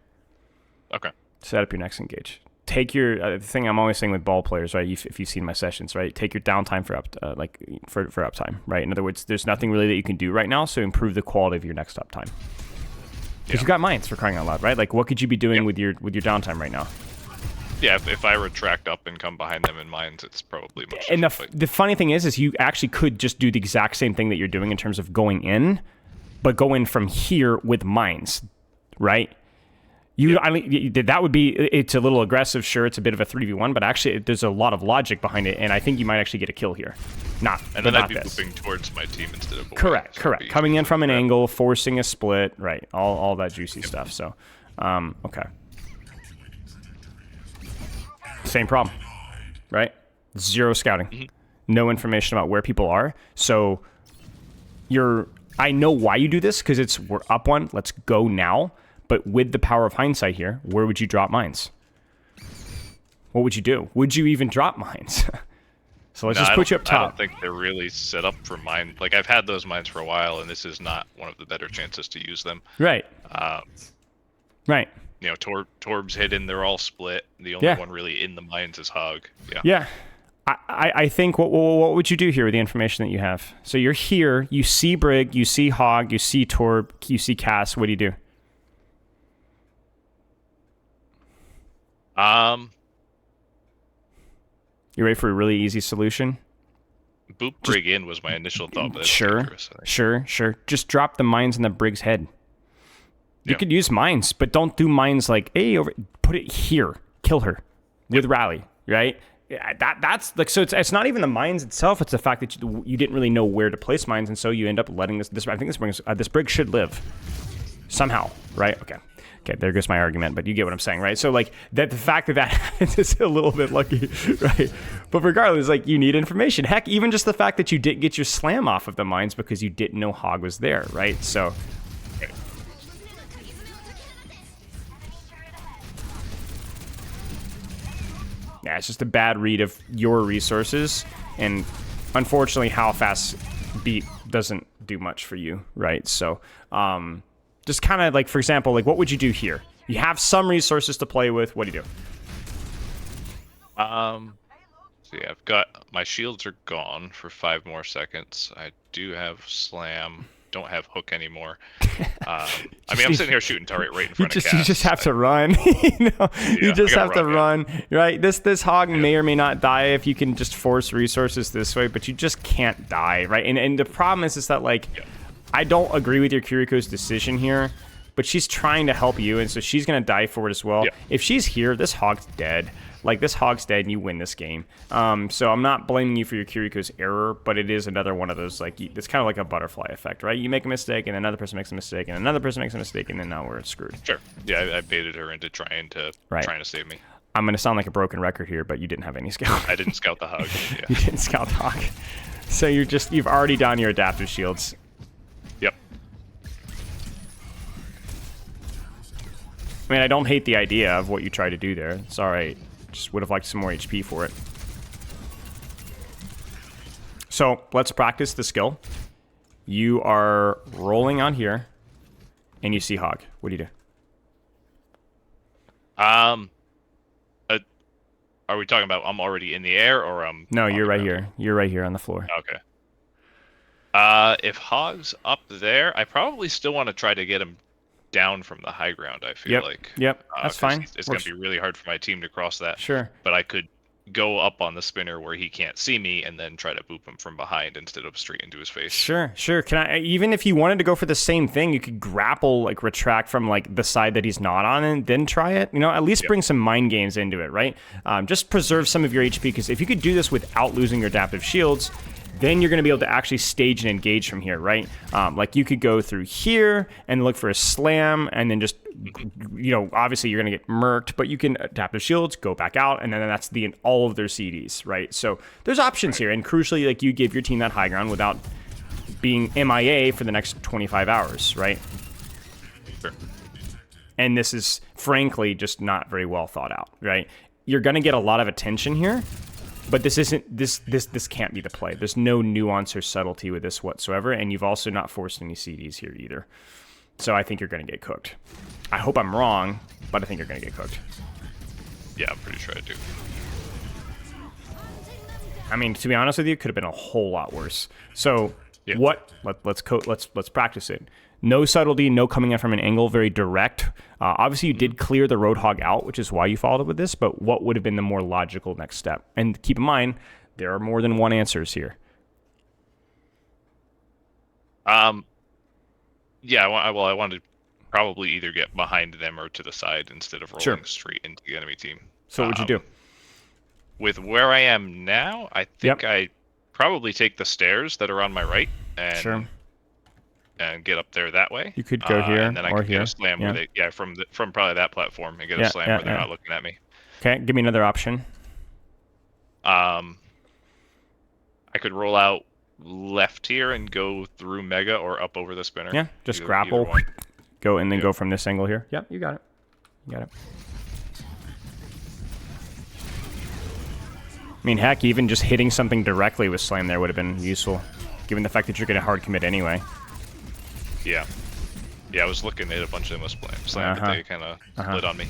Okay.
Set up your next engage. Take your the thing I'm always saying with ball players, right? If you've seen my sessions, right? Take your downtime for uptime, right? In other words, there's nothing really that you can do right now, so improve the quality of your next uptime. Because you've got mines, for crying out loud, right? Like, what could you be doing with your downtime right now?
Yeah, if I retract up and come behind them in mines, it's probably much.
And the funny thing is you actually could just do the exact same thing that you're doing in terms of going in, but go in from here with mines, right? That would be, it's a little aggressive, sure, it's a bit of a 3v1, but actually there's a lot of logic behind it, and I think you might actually get a kill here.
And then I'd be moving towards my team instead of
correct. Coming in from an angle, forcing a split, right, all that juicy stuff. So, okay. Same problem, right? Zero scouting. No information about where people are. So I know why you do this, because we're up one, let's go now. But with the power of hindsight here, where would you drop mines? What would you do? Would you even drop mines? So let's
No,
just put you up
I don't
top.
think they're really set up for mine. Like, I've had those mines for a while, and this is not one of the better chances to use them.
Right.
Uh,
Right.
you know, Torb's hidden, they're all split. The only
Yeah.
one really in the mines is Hog. Yeah.
Yeah. I think what would you do here with the information that you have? So you're here, you see Brig, you see Hog, you see Torb, you see Cass. What do you do? You ready for a really easy solution?
Boop Brig in was my initial thought, but that's
Sure,
dangerous, I think.
sure. Just drop the mines in the Brig's head. You
Yeah.
could use mines, but don't do mines like, hey, put it here, kill her with rally, right? Yeah, that's like, so it's not even the mines itself. It's the fact that you didn't really know where to place mines, and so you end up letting this. I think this Brig should live somehow, right? Okay, there goes my argument, but you get what I'm saying, right? So like that, the fact that happens is a little bit lucky, right? But regardless, like you need information. Heck, even just the fact that you didn't get your slam off of the mines because you didn't know Hog was there, right? So. Yeah, it's just a bad read of your resources, and unfortunately, how fast beat doesn't do much for you, right? So, just kind of like, for example, like what would you do here? You have some resources to play with. What do you do?
So yeah, I've got my shields are gone for 5 more seconds. I do have slam. Don't have hook anymore. I mean, I'm sitting here shooting turret right in front of Cass.
You just have to run. You just have to run, right? This Hog may or may not die if you can just force resources this way, but you just can't die, right? And the problem is that, like, I don't agree with your Kiriko's decision here, but she's trying to help you, and so she's going to die for it as well.
Yeah.
If she's here, this Hog's dead. Like, this Hog's dead, and you win this game. So I'm not blaming you for your Kiriko's error, but it is another one of those, like, it's kind of like a butterfly effect, right? You make a mistake, and another person makes a mistake, and another person makes a mistake, and then now we're screwed.
Sure. Yeah, I baited her into trying to save me.
I'm going to sound like a broken record here, but you didn't have any scout.
I didn't scout the Hog. Yeah.
You didn't scout the Hog. So you've already done your adaptive shields.
Yep.
I mean, I don't hate the idea of what you tried to do there. It's all right. Just would have liked some more HP for it. So let's practice the skill. You are rolling on here, and you see Hog. What do you do?
Are we talking about I'm already in the air, or
No, you're right here. You're right here on the floor.
Okay. If Hog's up there, I probably still want to try to get him down from the high ground, I feel like.
Yep, that's fine.
It's going to be really hard for my team to cross that.
Sure.
But I could go up on the spinner where he can't see me and then try to boop him from behind instead of straight into his face.
Sure. Can I, even if you wanted to go for the same thing, you could grapple, like retract from like the side that he's not on and then try it. You know, at least bring some mind games into it, right? Just preserve some of your HP, because if you could do this without losing your adaptive shields, then you're going to be able to actually stage and engage from here, right? Like you could go through here and look for a slam, and then just, you know, obviously you're going to get murked, but you can adaptive shields, go back out, and then that's all of their CDs, right? So there's options here, and crucially, like you give your team that high ground without being MIA for the next 25 hours, right?
Sure.
And this is frankly just not very well thought out, right? You're going to get a lot of attention here. But this isn't this can't be the play. There's no nuance or subtlety with this whatsoever, and you've also not forced any CDs here either. So I think you're going to get cooked. I hope I'm wrong, but I think you're going to get cooked.
Yeah, I'm pretty sure I do.
I mean, to be honest with you, it could have been a whole lot worse. So let's practice it. No subtlety, no coming in from an angle, very direct. Obviously, you did clear the Roadhog out, which is why you followed up with this, but what would have been the more logical next step? And keep in mind, there are more than one answers here.
Yeah, I wanted to probably either get behind them or to the side instead of rolling straight into the enemy team.
So what'd you do?
With where I am now, I think I probably take the stairs that are on my right and and get up there that way.
You could go here
and then I
or
could
here.
get a slam where they, from probably that platform and get a slam where they're not looking at me.
Okay, give me another option.
I could roll out left here and go through Mega or up over the spinner.
Yeah, just grapple, go and then go from this angle here. Yep, you got it. You got it. I mean, heck, even just hitting something directly with slam there would have been useful, given the fact that you're going to hard commit anyway.
Yeah. Yeah, I was looking at a bunch of them with slam, but they kind of split on me.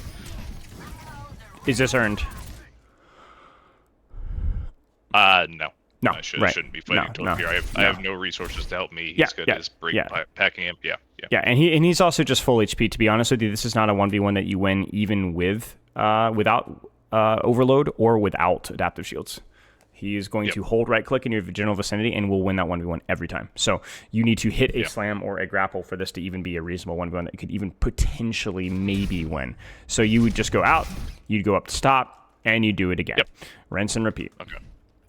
Is this earned?
No.
No,
I
right.
shouldn't be fighting
No,
here. I have no resources to help me. He's got his break packing imp. Yeah.
Yeah, and he's also just full HP. To be honest with you, this is not a 1v1 that you win even with without overload or without adaptive shields. He is going to hold right click in your general vicinity and will win that 1v1 every time. So you need to hit a slam or a grapple for this to even be a reasonable 1v1 that could even potentially maybe win. So you would just go out, you'd go up to stop, and you do it again. Rinse and repeat.
Okay.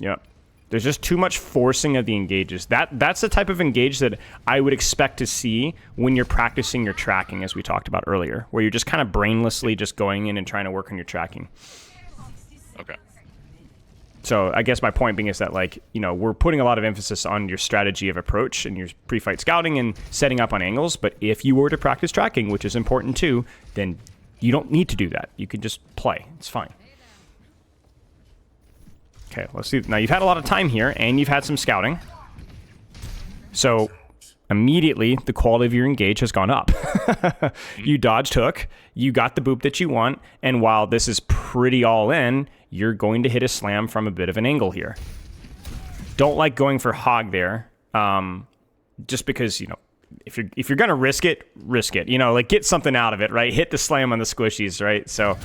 Yep. There's just too much forcing of the engages. That's the type of engage that I would expect to see when you're practicing your tracking, as we talked about earlier, where you're just kind of brainlessly just going in and trying to work on your tracking.
Okay.
So I guess my point being is that, like, you know, we're putting a lot of emphasis on your strategy of approach and your pre-fight scouting and setting up on angles. But if you were to practice tracking, which is important too, then you don't need to do that. You can just play. It's fine. Okay, let's see. Now, you've had a lot of time here, and you've had some scouting. So, immediately, the quality of your engage has gone up. You dodged hook, you got the boop that you want, and while this is pretty all in, you're going to hit a slam from a bit of an angle here. Don't like going for hog there, just because, you know, if you're going to risk it, You know, like, get something out of it, right? Hit the slam on the squishies, right? So,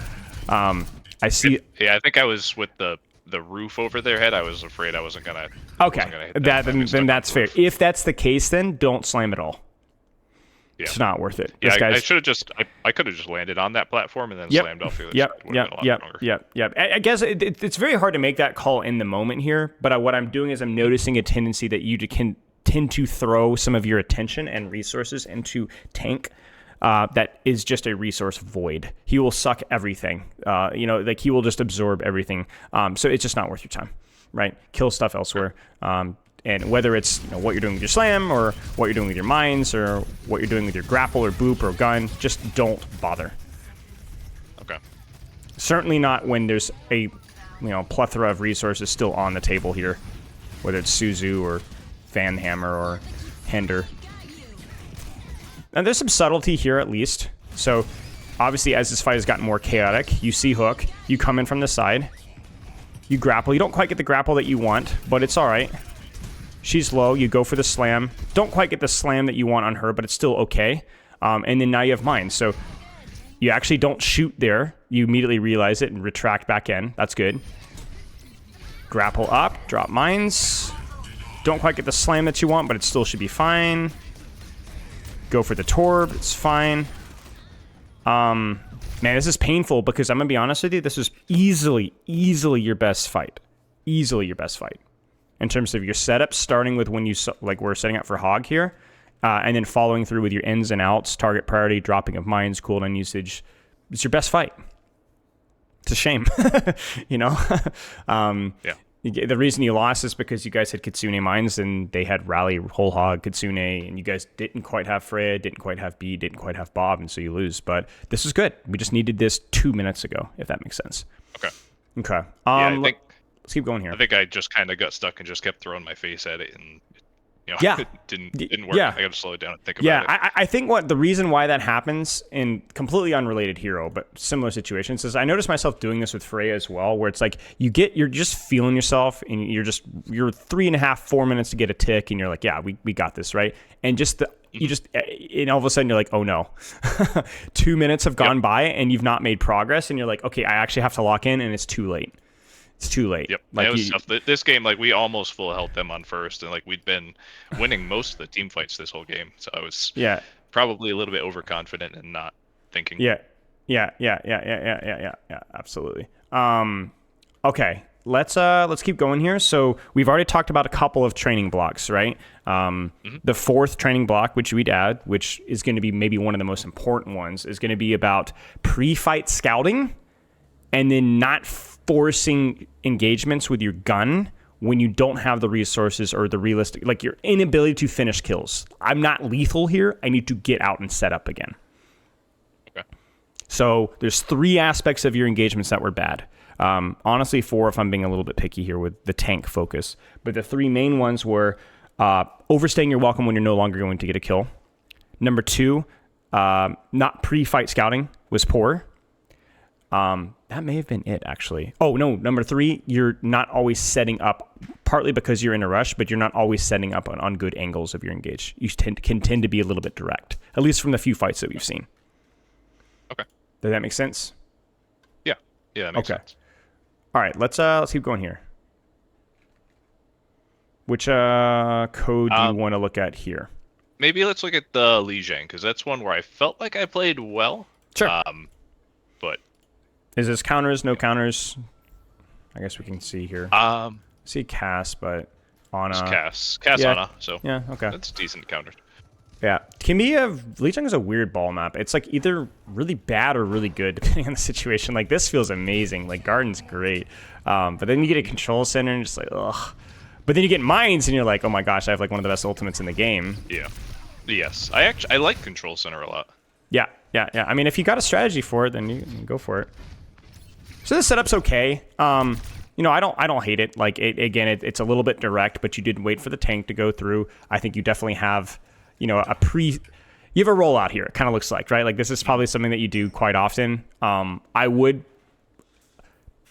I see...
Yeah, I think I was with the roof over their head. I was afraid I wasn't gonna.
Okay, then that's fair. If that's the case, then don't slam at all. Yeah. It's not worth it.
Yeah, I should have just. I could have just landed on that platform and then slammed off the other side.
Yep. I guess it's very hard to make that call in the moment here. But what I'm doing is I'm noticing a tendency that you can tend to throw some of your attention and resources into tank. That is just a resource void. He will suck everything. You know, like, he will just absorb everything. So it's just not worth your time, right? Kill stuff elsewhere. And whether it's, you know, what you're doing with your slam or what you're doing with your mines or what you're doing with your grapple or boop or gun, just don't bother.
Okay.
Certainly not when there's a, you know, plethora of resources still on the table here, whether it's Suzu or Fan Hammer or Hender. Now, there's some subtlety here, at least. So, obviously, as this fight has gotten more chaotic, you see hook, you come in from the side, you grapple. You don't quite get the grapple that you want, but it's all right. She's low, you go for the slam. Don't quite get the slam that you want on her, but it's still okay. And then now you have mine. So, you actually don't shoot there. You immediately realize it and retract back in. That's good. Grapple up, drop mines. Don't quite get the slam that you want, but it still should be fine. Go for the Torb, it's fine. Man, this is painful because I'm going to be honest with you, this is easily your best fight. Easily your best fight. In terms of your setup, starting with when you, like, we're setting up for hog here, and then following through with your ins and outs, target priority, dropping of mines, cooldown usage. It's your best fight. It's a shame, you know?
Yeah.
The reason you lost is because you guys had Kitsune mines and they had Rally, Whole Hog, Kitsune, and you guys didn't quite have Freya, didn't quite have B, didn't quite have Bob, and so you lose. But this is good. We just needed this 2 minutes ago, if that makes sense.
Okay.
Okay.
I think,
let's keep going here.
I think I just kind of got stuck and just kept throwing my face at it, and, you know,
yeah.
it didn't work.
Yeah.
I got to slow it down and think about it.
Yeah, I think the reason why that happens in completely unrelated hero, but similar situations, is I noticed myself doing this with Freya as well, where it's like you're just feeling yourself, and you're 3.5, 4 minutes to get a tick, and you're like, yeah, we got this, right? And and all of a sudden you're like, oh no, 2 minutes have gone by and you've not made progress, and you're like, okay, I actually have to lock in, and it's too late. It's too late.
Yep. Like, it was tough. This game, like, we almost full held them on first, and, like, we'd been winning most of the team fights this whole game. So I was probably a little bit overconfident and not thinking.
Yeah. Absolutely. Okay. Let's keep going here. So we've already talked about a couple of training blocks, right? The fourth training block, which we'd add, which is going to be maybe one of the most important ones, is going to be about pre-fight scouting, and then not forcing engagements with your gun when you don't have the resources or the realistic, like, your inability to finish kills. I'm not lethal here. I need to get out and set up again.
Okay.
So there's 3 aspects of your engagements that were bad. Honestly, 4 if I'm being a little bit picky here with the tank focus. But the 3 main ones were overstaying your welcome when you're no longer going to get a kill. Number 2, not pre-fight scouting was poor. That may have been it, actually. Oh, no. Number 3, you're not always setting up, partly because you're in a rush, but you're not always setting up on good angles of your engage. You can tend to be a little bit direct, at least from the few fights that we've seen.
Okay.
Does that make sense?
Yeah. Yeah, that makes sense.
All right, let's keep going here. Which code do you want to look at here?
Maybe let's look at the Li Jiang, because that's one where I felt like I played well.
Sure.
But
is this counters? No counters? I guess we can see here. See cast, but Ana.
Cast Ana. So
yeah, okay.
That's decent counters.
Yeah, Li Jiang is a weird ball map. It's like either really bad or really good depending on the situation. Like this feels amazing. Like Garden's great, but then you get a control center and just like ugh. But then you get mines and you're like, oh my gosh, I have like one of the best ultimates in the game.
Yeah. Yes, I like control center a lot.
Yeah. I mean, if you got a strategy for it, then you can go for it. So this setup's okay. You know, I don't hate it. Like it's a little bit direct, but you did wait for the tank to go through. I think you definitely have, you know, you have a rollout here. It kind of looks like, right? Like this is probably something that you do quite often. I would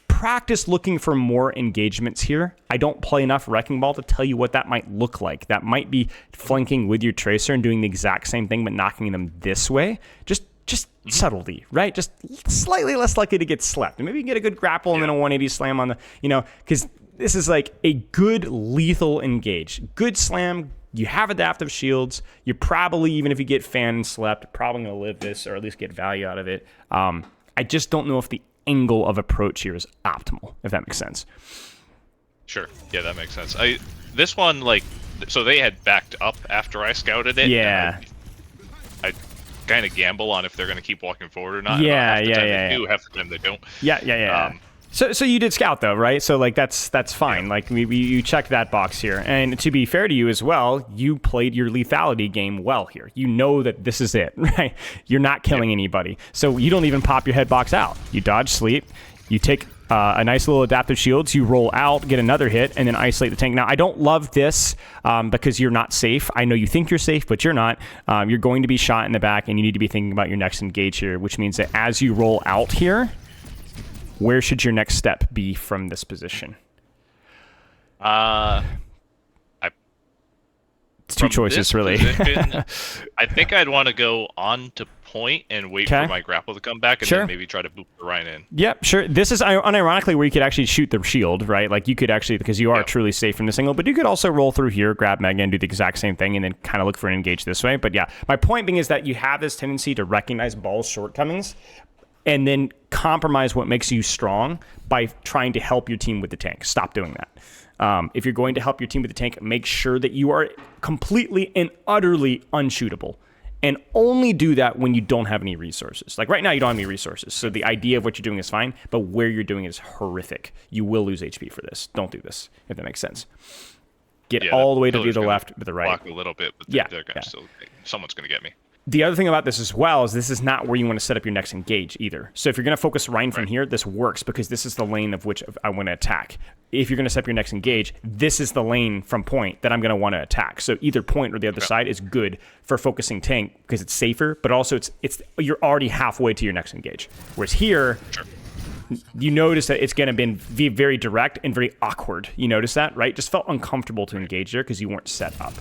practice looking for more engagements here. I don't play enough Wrecking Ball to tell you what that might look like. That might be flanking with your Tracer and doing the exact same thing, but knocking them this way. Just subtlety, right? Just slightly less likely to get slept. And maybe you can get a good grapple and then a 180 slam on the, you know, because this is like a good lethal engage. Good slam. You have adaptive shields. You're probably, even if you get fan and slept, probably going to live this or at least get value out of it. I just don't know if the angle of approach here is optimal, if that makes sense.
Sure. Yeah, that makes sense. This one, like, so they had backed up after I scouted it.
Yeah.
I kind of gamble on if they're going to keep walking forward or not.
Yeah,
half the time they do, half the time they don't.
Yeah. So you did scout though, right? So like that's fine. Yeah. Like you checked that box here. And to be fair to you as well, you played your lethality game well here. You know that this is it, right? You're not killing anybody. So you don't even pop your head box out. You dodge sleep. You take a nice little adaptive shields. You roll out, get another hit, and then isolate the tank. Now, I don't love this because you're not safe. I know you think you're safe, but you're not. You're going to be shot in the back, and you need to be thinking about your next engage here, which means that as you roll out here, where should your next step be from this position? It's two choices, really.
I think I'd want to go on to point and wait for my grapple to come back, and then maybe try to boop the Rhine in.
Yep, sure. This is unironically where you could actually shoot the shield, right? Like you could actually, because you are truly safe from this angle, but you could also roll through here, grab Mega, and do the exact same thing, and then kind of look for an engage this way. But yeah, my point being is that you have this tendency to recognize Ball's shortcomings, and then compromise what makes you strong by trying to help your team with the tank. Stop doing that. If you're going to help your team with the tank, make sure that you are completely and utterly unshootable. And only do that when you don't have any resources. Like right now, you don't have any resources. So the idea of what you're doing is fine, but where you're doing it is horrific. You will lose HP for this. Don't do this, if that makes sense. Get all the way to the left, to the right.
Block a little bit, but they're going to still, someone's going to get me.
The other thing about this as well is this is not where you want to set up your next engage either. So if you're going to focus Rhine from here, this works because this is the lane of which I want to attack. If you're going to set up your next engage, this is the lane from point that I'm going to want to attack. So either point or the other side is good for focusing tank because it's safer, but also it's you're already halfway to your next engage. Whereas here, you notice that it's going to be very direct and very awkward. You notice that, right? Just felt uncomfortable to engage there because you weren't set up.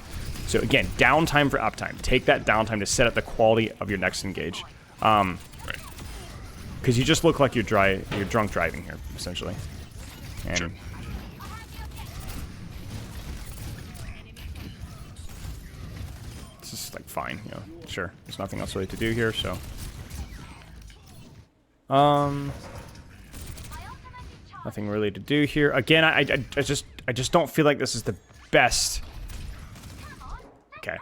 So again, downtime for uptime. Take that downtime to set up the quality of your next engage. Because you just look like you're drunk driving here, essentially. And it's just like fine, you know. Sure, there's nothing else really to do here, so. Nothing really to do here. Again, I just don't feel like this is the best. Okay.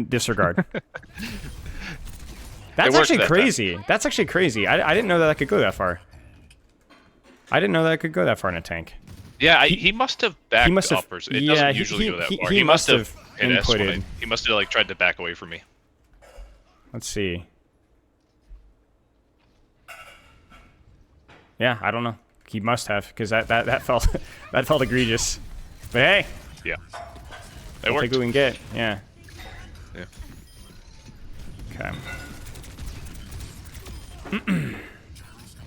Disregard. That's actually crazy. That's actually crazy. I didn't know that I could go that far. I didn't know that I could go that far in a tank.
Yeah, he must have backed up. Or it doesn't usually go that far. He must have inputted. He must have like tried to back away from me.
Let's see. Yeah, I don't know. He must have, because that felt that felt egregious. But hey,
Yeah. It
we'll
worked.
take what we can get. Yeah.
Yeah.
Okay.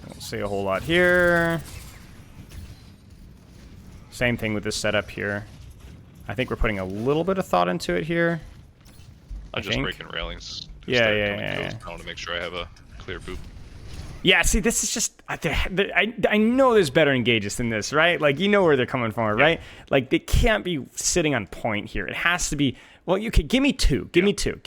Don't see a whole lot here. Same thing with this setup here. I think we're putting a little bit of thought into it here.
I'm just breaking railings.
Yeah.
I want to make sure I have a clear boop.
Yeah, see, this is just... I know there's better engages than this, right? Like, you know where they're coming from, right? Like, they can't be sitting on point here. It has to be... Well, you could... Give me two. Give me two.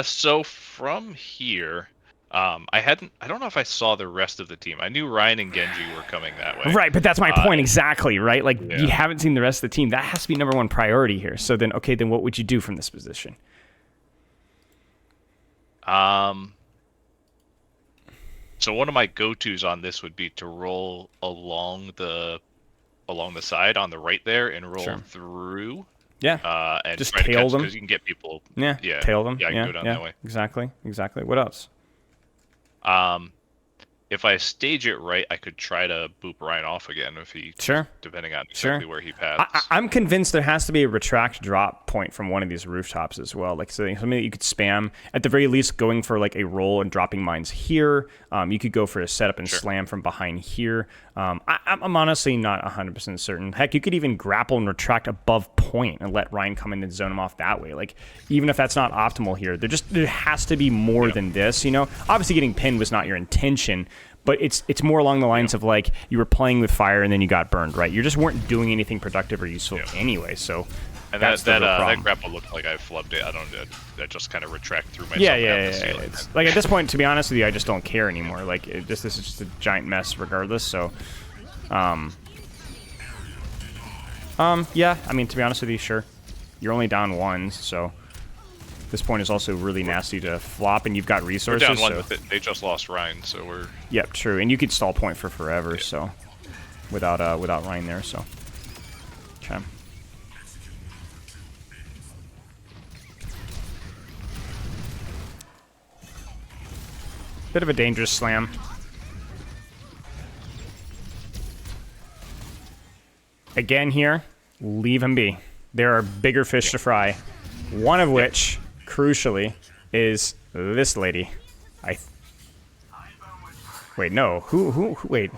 So from here... I don't know if I saw the rest of the team. I knew Ryan and Genji were coming that way.
Right, but that's my point exactly, right? Like,
Yeah.
you haven't seen the rest of the team. That has to be number one priority here. So then, okay, then what would you do from this position?
So one of my go-tos on this would be to roll along the side on the right there and roll through.
Yeah.
And
just
try to
tail
catch,
them.
because you can get people.
Yeah.
Yeah.
Tail them.
Yeah, I can go down that way.
Exactly. What else?
If I stage it right, I could try to boop Ryan off again if he.
Sure.
Depending on exactly where he passed.
I'm convinced there has to be a retract drop point from one of these rooftops as well. Like something that you could spam. At the very least, going for like a roll and dropping mines here. You could go for a setup and slam from behind here. I'm honestly not 100% certain. Heck, you could even grapple and retract above point and let Ryan come in and zone him off that way. Like, even if that's not optimal here, there has to be more than this. You know, obviously getting pinned was not your intention. But it's more along the lines of like you were playing with fire and then you got burned, right? You just weren't doing anything productive or useful anyway. So
and
that's
that grapple looked like I flubbed it. I just kind of retract through myself.
Yeah. It's, like at this point, to be honest with you, I just don't care anymore. Like this is just a giant mess, regardless. So, yeah. I mean, to be honest with you, sure, you're only down one, so. This point is also really nasty to flop, and you've got resources.
We're down one,
so.
but they just lost Ryan, so we're.
Yep, true, and you could stall point for forever, so without Ryan there, so. Okay. Bit of a dangerous slam. Again here, leave him be. There are bigger fish to fry. One of which, crucially, is this lady. Wait, no. Who? Wait.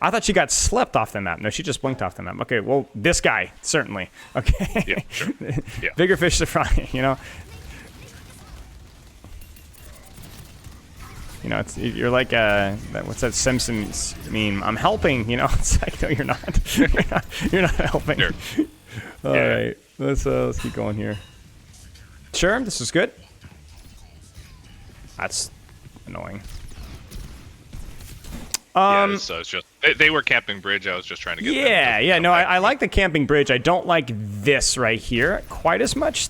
I thought she got slept off the map. No, she just blinked off the map. Okay, well, this guy, certainly. Okay.
Yeah, sure. Yeah.
Bigger fish to fry, you know? You know, you're like, what's that Simpsons meme? I'm helping, you know? It's like, no, you're not. you're not helping.
Sure.
All right. Let's keep going here. Sure, this is good. That's annoying.
Yeah, so it's just they were camping bridge. I was just trying to get.
Yeah. No, I like the camping bridge. I don't like this right here quite as much.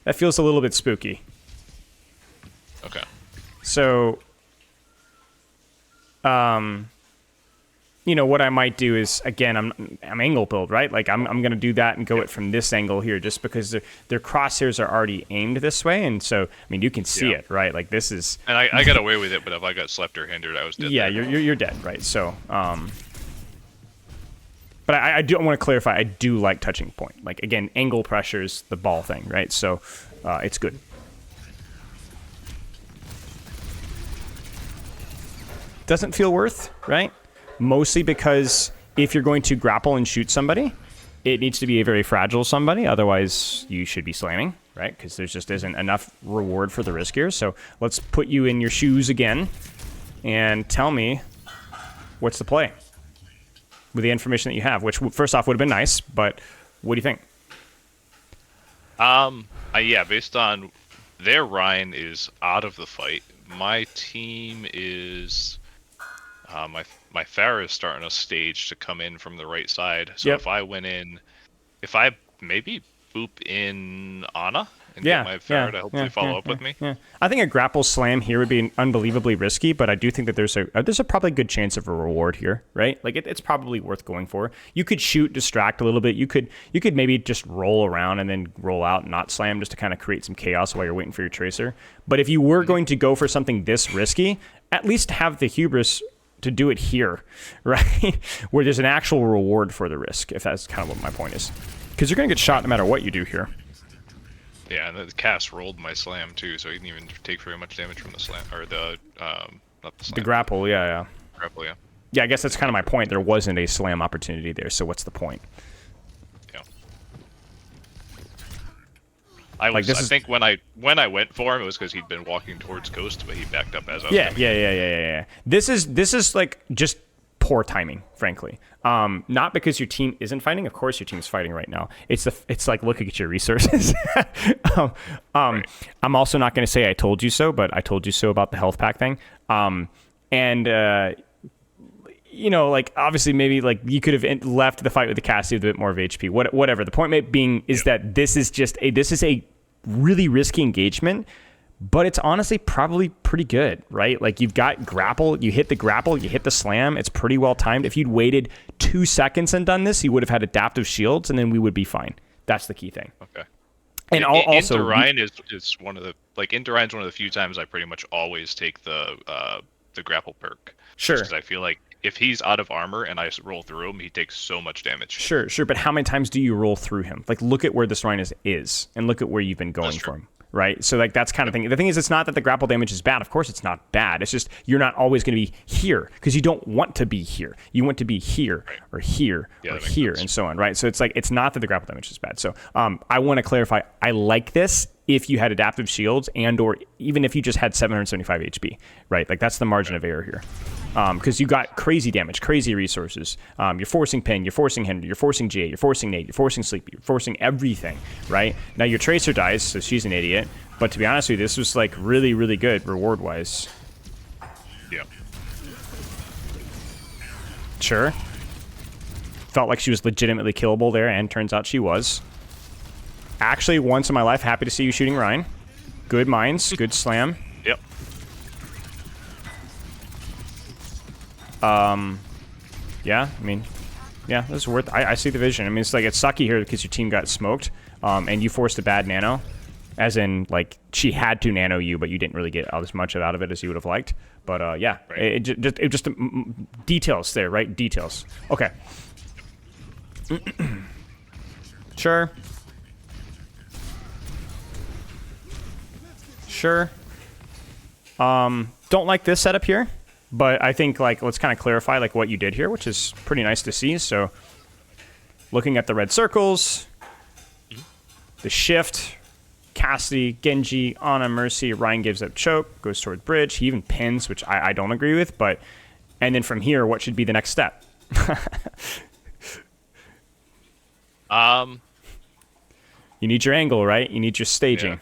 That feels a little bit spooky.
Okay.
So, you know, what I might do is, again, I'm angle build, right? Like, I'm going to do that and go it from this angle here just because their crosshairs are already aimed this way. And so, I mean, you can see it, right? Like, this is...
And I got away with it, but if I got slept or hindered, I was dead.
Yeah, you're dead, right? So, but I do want to clarify, I do like touching point. Like, again, angle pressures the ball thing, right? So, it's good. Doesn't feel worth, right? Mostly because if you're going to grapple and shoot somebody, it needs to be a very fragile somebody. Otherwise, you should be slamming, right? Because there just isn't enough reward for the risk here. So let's put you in your shoes again and tell me what's the play with the information that you have, which first off would have been nice, but what do you think?
Yeah, based on their Ryan is out of the fight. My team is... My Farah is starting a stage to come in from the right side. So if I went in, if I maybe boop in Ana and get my Farah to hopefully follow up with me.
Yeah. I think a grapple slam here would be unbelievably risky, but I do think that there's a probably good chance of a reward here, right? Like it's probably worth going for. You could shoot, distract a little bit. You could maybe just roll around and then roll out and not slam just to kind of create some chaos while you're waiting for your tracer. But if you were going to go for something this risky, at least have the hubris to do it here, right? Where there's an actual reward for the risk, if that's kind of what my point is. Because you're going to get shot no matter what you do here.
Yeah, and the cast rolled my slam too, so he didn't even take very much damage from the slam, or the, not the slam.
The grapple, yeah.
Grapple, yeah.
Yeah, I guess that's kind of my point. There wasn't a slam opportunity there, so what's the point?
Yeah. I think when I went for him, it was because he'd been walking towards coast, but he backed up as I was coming.
Yeah. This is like just poor timing, frankly. Not because your team isn't fighting. Of course, your team's fighting right now. It's like looking at your resources. Right. I'm also not going to say I told you so, but I told you so about the health pack thing. Like obviously maybe like you could have left the fight with the Cassie with a bit more of HP. Whatever. The point being is that this is a really risky engagement. But it's honestly probably pretty good, right? Like you've got grapple, you hit the slam. It's pretty well timed. If you'd waited 2 seconds and done this, you would have had adaptive shields, and then we would be fine. That's the key thing.
Okay.
And also,
Into Ryan is one of the few times I pretty much always take the grapple perk.
Sure.
Because I feel like if he's out of armor and I roll through him, he takes so much damage.
Sure. But how many times do you roll through him? Like look at where this Ryan is, and look at where you've been going for him. Right? So like that's kind of thing. The thing is, it's not that the grapple damage is bad. Of course it's not bad. It's just you're not always going to be here because you don't want to be here. You want to be here or here or here and so on, right? So it's like it's not that the grapple damage is bad. So I want to clarify, I like this if you had adaptive shields and or even if you just had 775 HP, right? Like that's the margin of error here. Because you got crazy damage, crazy resources. You're forcing ping, you're forcing hinder, you're forcing GA, you're forcing nade, you're forcing sleep, you're forcing everything, right? Now your Tracer dies, so she's an idiot. But to be honest with you, this was like really, really good reward-wise.
Yeah.
Sure. Felt like she was legitimately killable there, and turns out she was. Actually, once in my life, happy to see you shooting Ryan. Good minds, good slam.
Yep.
Yeah, I mean, yeah, this is worth. I see the vision. I mean, it's like it's sucky here because your team got smoked, and you forced a bad nano, as in like she had to nano you, but you didn't really get as much out of it as you would have liked. But yeah, right. it just details there, right? Details. Okay. Sure. Don't like this setup here. But I think, like, let's kind of clarify, like, what you did here, which is pretty nice to see. So, looking at the red circles, the shift, Cassidy, Genji, Ana, Mercy, Ryan gives up choke, goes toward bridge. He even pins, which I don't agree with. But, and then from here, what should be the next step? You need your angle, right? You need your staging.
Yeah.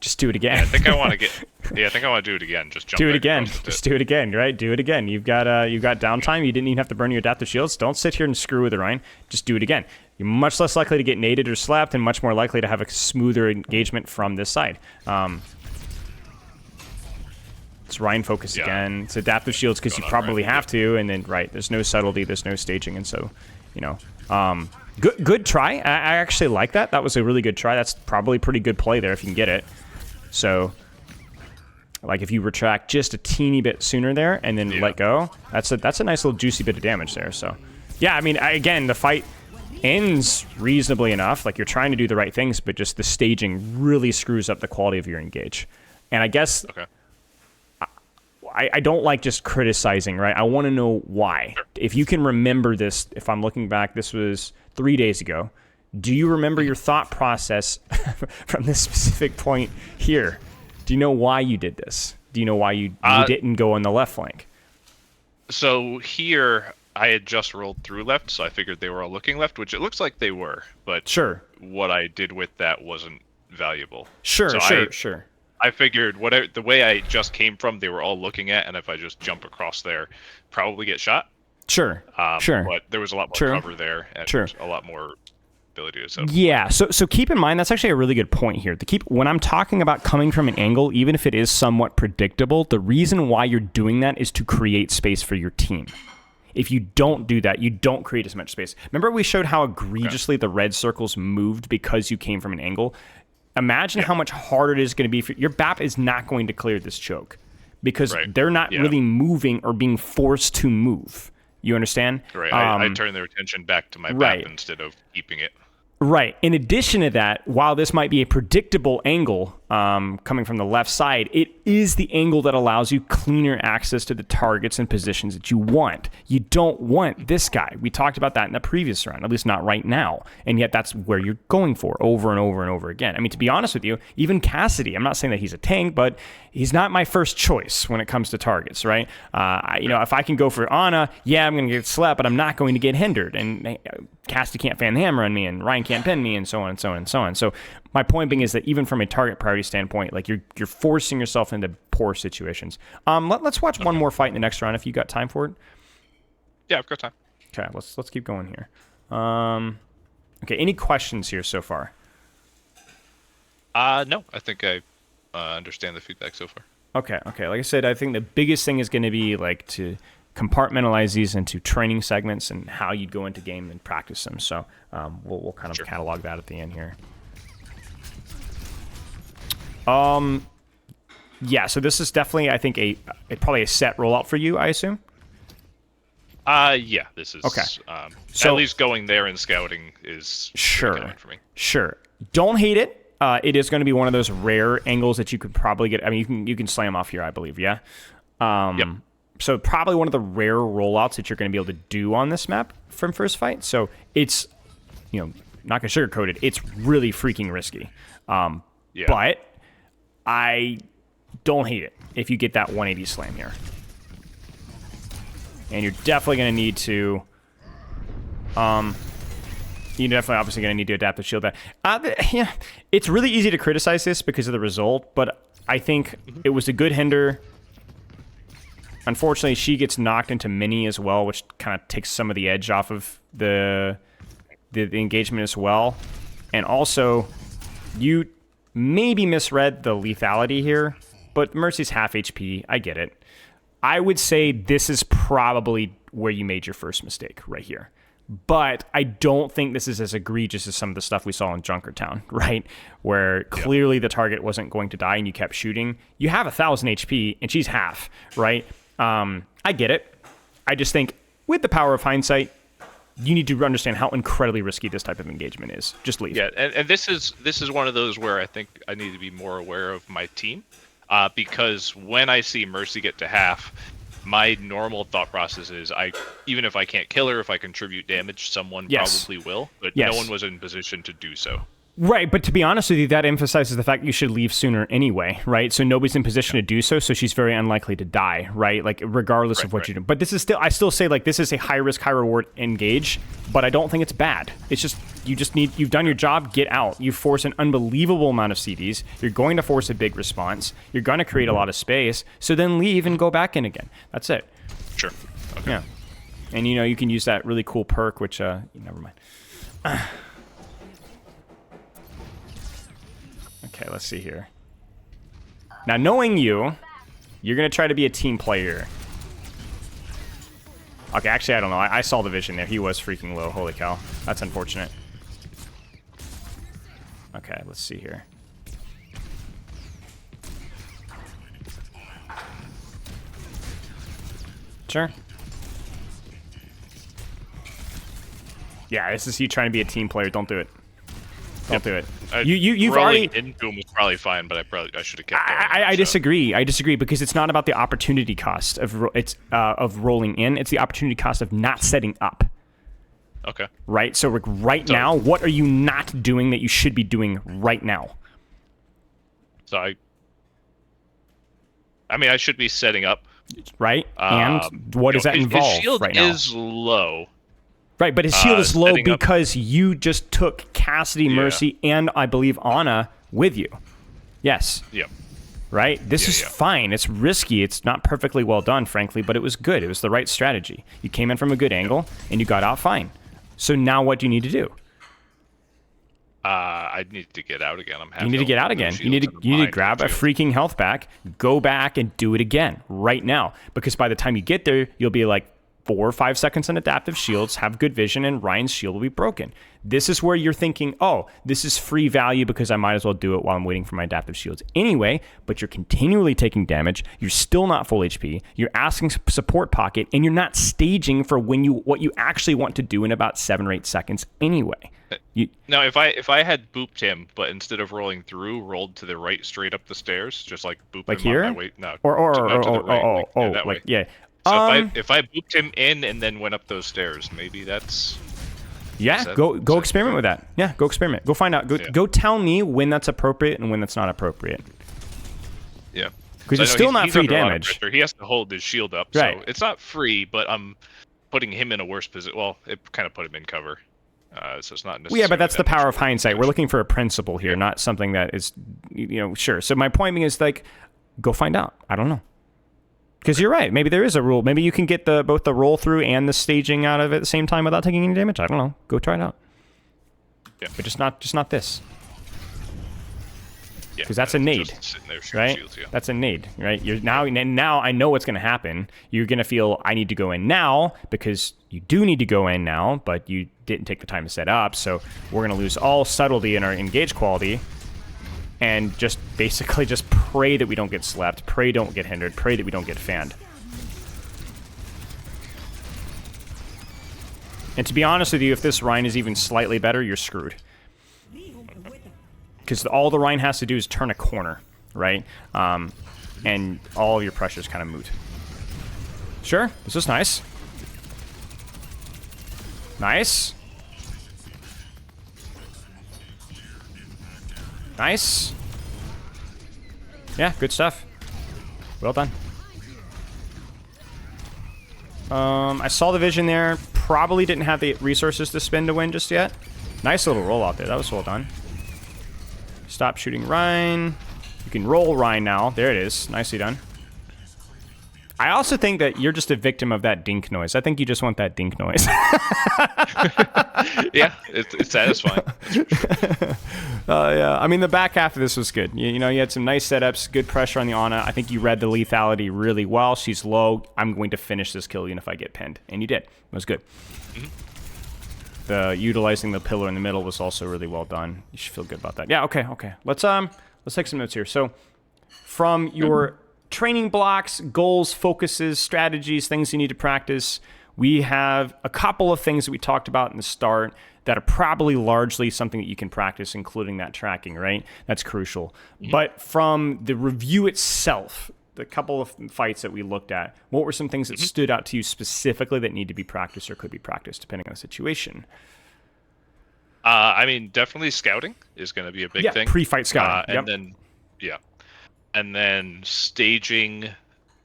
Just do it again.
Yeah, I think I want to do it again. Just jump
do it
back
again.
across
Just do it again, right? Do it again. You've got downtime. You didn't even have to burn your adaptive shields. Don't sit here and screw with it, Ryan. Just do it again. You're much less likely to get naded or slapped, and much more likely to have a smoother engagement from this side. It's Ryan focus again. It's adaptive shields because you probably have to, and then there's no subtlety, there's no staging, and so, good try. I actually like that. That was a really good try. That's probably pretty good play there if you can get it. So, like if you retract just a teeny bit sooner there and then let go, that's a nice little juicy bit of damage there. So, yeah, I mean, again, the fight ends reasonably enough. Like you're trying to do the right things, but just the staging really screws up the quality of your engage. And I guess I don't like just criticizing, right? I want to know why. If you can remember this, if I'm looking back, this was 3 days ago. Do you remember your thought process from this specific point here? Do you know why you did this? Do you know why you didn't go on the left flank?
So here, I had just rolled through left, so I figured they were all looking left, which it looks like they were. But what I did with that wasn't valuable. Sure. I figured the way I just came from, they were all looking at, and if I just jump across there, probably get shot.
Sure.
But there was a lot more cover there, and a lot more ability to set up.
Yeah. So keep in mind that's actually a really good point here. When I'm talking about coming from an angle, even if it is somewhat predictable, the reason why you're doing that is to create space for your team. If you don't do that, you don't create as much space. Remember we showed how egregiously the red circles moved because you came from an angle? Imagine how much harder it is going to be for your BAP is not going to clear this choke because
Right.
they're not
Yeah.
really moving or being forced to move. You understand?
Right. I turn their attention back to my map
right.
instead of keeping it.
Right. In addition to that, while this might be a predictable angle coming from the left side, it is the angle that allows you cleaner access to the targets and positions that you want. You don't want this guy. We talked about that in the previous round, at least not right now. And yet that's where you're going for over and over and over again. I mean, to be honest with you, even Cassidy, I'm not saying that he's a tank, but he's not my first choice when it comes to targets, right? If I can go for Ana, yeah, I'm going to get slept, but I'm not going to get hindered. And Cassidy can't fan the hammer on me, and Ryan can't pin me, and so on and so on and so on. So my point being is that even from a target priority standpoint, like you're forcing yourself into poor situations. Let's watch one more fight in the next round if you got time for it.
Yeah, I've got time.
Okay, let's keep going here. Okay, any questions here so far?
No, I think I understand the feedback so far.
Okay. Like I said, I think the biggest thing is going to be like to compartmentalize these into training segments and how you'd go into game and practice them. So we'll kind of catalog that at the end here. Yeah. So this is definitely, I think, probably a set rollout for you, I assume.
Yeah, this is
okay.
So, at least going there and scouting is
sure
for me.
Sure. Don't hate it. It is going to be one of those rare angles that you could probably get. I mean, you can slam off here, I believe. Yeah.
Yep.
So probably one of the rare rollouts that you're going to be able to do on this map from First Fight. So it's, not going to sugarcoat it. It's really freaking risky. But I don't hate it if you get that 180 slam here. And you're definitely going to need to... You're definitely obviously going to need to adapt the shield back. Yeah, it's really easy to criticize this because of the result, but I think it was a good hinder. Unfortunately, she gets knocked into mini as well, which kind of takes some of the edge off of the engagement as well. And also, you maybe misread the lethality here, but Mercy's half HP. I get it. I would say this is probably where you made your first mistake right here. But I don't think this is as egregious as some of the stuff we saw in Junkertown, right? Where clearly the target wasn't going to die and you kept shooting. You have 1,000 HP and she's half, right? I get it. I just think with the power of hindsight, you need to understand how incredibly risky this type of engagement is. Just leave.
Yeah, and this is one of those where I think I need to be more aware of my team. Because when I see Mercy get to half, my normal thought process is even if I can't kill her, if I contribute damage, someone probably will. But no one was in position to do so.
Right, but to be honest with you, that emphasizes the fact you should leave sooner anyway, right? So nobody's in position to do so, so she's very unlikely to die, right? Like regardless of what you do. But this is still, I still say like this is a high risk, high reward engage, but I don't think it's bad. It's just you've done your job, get out. You force an unbelievable amount of CDs. You're going to force a big response. You're going to create a lot of space. So then leave and go back in again. That's it.
Sure. Okay.
Yeah. And you can use that really cool perk, which never mind. Okay, let's see here. Now, knowing you're going to try to be a team player. Okay, actually, I don't know. I saw the vision there. He was freaking low. Holy cow. That's unfortunate. Okay, let's see here. Sure. Yeah, this is you trying to be a team player. Don't do it. Don't do it. You've already
into him was probably fine, but I should have kept going.
I disagree. I disagree because it's not about the opportunity cost of rolling in. It's the opportunity cost of not setting up.
Okay.
Right. So now, what are you not doing that you should be doing right now?
So I mean, I should be setting up.
Right. And what does that involve
his shield
right now?
Is low.
Right, but his shield is low because
up.
you just took Cassidy, Mercy, and I believe Ana with you. Yes.
Yep.
Right? This is fine. It's risky. It's not perfectly well done, frankly, but it was good. It was the right strategy. You came in from a good angle, and you got out fine. So now what do you need to do?
I need to get out again.
You need to get out again. You need to grab a freaking health back, go back, and do it again right now. Because by the time you get there, you'll be like 4 or 5 seconds on adaptive shields, have good vision, and Ryan's shield will be broken. This is where you're thinking, oh, this is free value because I might as well do it while I'm waiting for my adaptive shields anyway, but you're continually taking damage, you're still not full HP, you're asking support pocket, and you're not staging for what you actually want to do in about 7 or 8 seconds anyway.
Now, if I had booped him, but instead of rolling through, rolled to the right straight up the stairs, just like boop
like
him
here?
on my way, no,
or
to the right, that way.
yeah.
So if I booped him in and then went up those stairs, maybe that's...
Yeah, go experiment with that. Yeah, go experiment. Go find out. Go tell me when that's appropriate and when that's not appropriate.
Yeah.
Because it's still not free damage.
He has to hold his shield up,
right.
So it's not free, but I'm putting him in a worse position. Well, it kind of put him in cover. So it's not necessarily...
Well, yeah, but that's the power of hindsight. We're looking for a principle here, not something that is, sure. So my point being is, like, go find out. I don't know. Because you're right. Maybe there is a rule. Maybe you can get both the roll through and the staging out of it at the same time without taking any damage. I don't know. Go try it out.
Yeah.
But just not this.
Yeah.
Because that's a nade, right?
Shields, yeah.
That's a nade, right? Now I know what's going to happen. You're going to feel I need to go in now because you do need to go in now, but you didn't take the time to set up. So we're going to lose all subtlety in our engage quality. And just basically just pray that we don't get slept, pray don't get hindered, pray that we don't get fanned. And to be honest with you, if this Rhine is even slightly better, you're screwed. Because all the Rhine has to do is turn a corner, right? And all of your pressure is kind of moot. Sure, this is nice. Nice. Nice. Yeah, good stuff. Well done. I saw the vision there. Probably didn't have the resources to spend to win just yet. Nice little roll out there. That was well done. Stop shooting Rhine. You can roll Rhine now. There it is. Nicely done. I also think that you're just a victim of that dink noise. I think you just want that dink noise.
Yeah, it's satisfying.
Yeah, I mean, the back half of this was good. You had some nice setups, good pressure on the Ana. I think you read the lethality really well. She's low. I'm going to finish this kill even if I get pinned. And you did. It was good. Mm-hmm. The utilizing the pillar in the middle was also really well done. You should feel good about that. Yeah, okay. Let's take some notes here. So, from your training blocks, goals, focuses, strategies, things you need to practice, we have a couple of things that we talked about in the start that are probably largely something that you can practice, including that tracking, right? That's crucial. Mm-hmm. But from the review itself, the couple of fights that we looked at, what were some things that stood out to you specifically that need to be practiced or could be practiced depending on the situation?
I mean, definitely scouting is going to be a big thing.
Pre-fight scouting.
And then staging,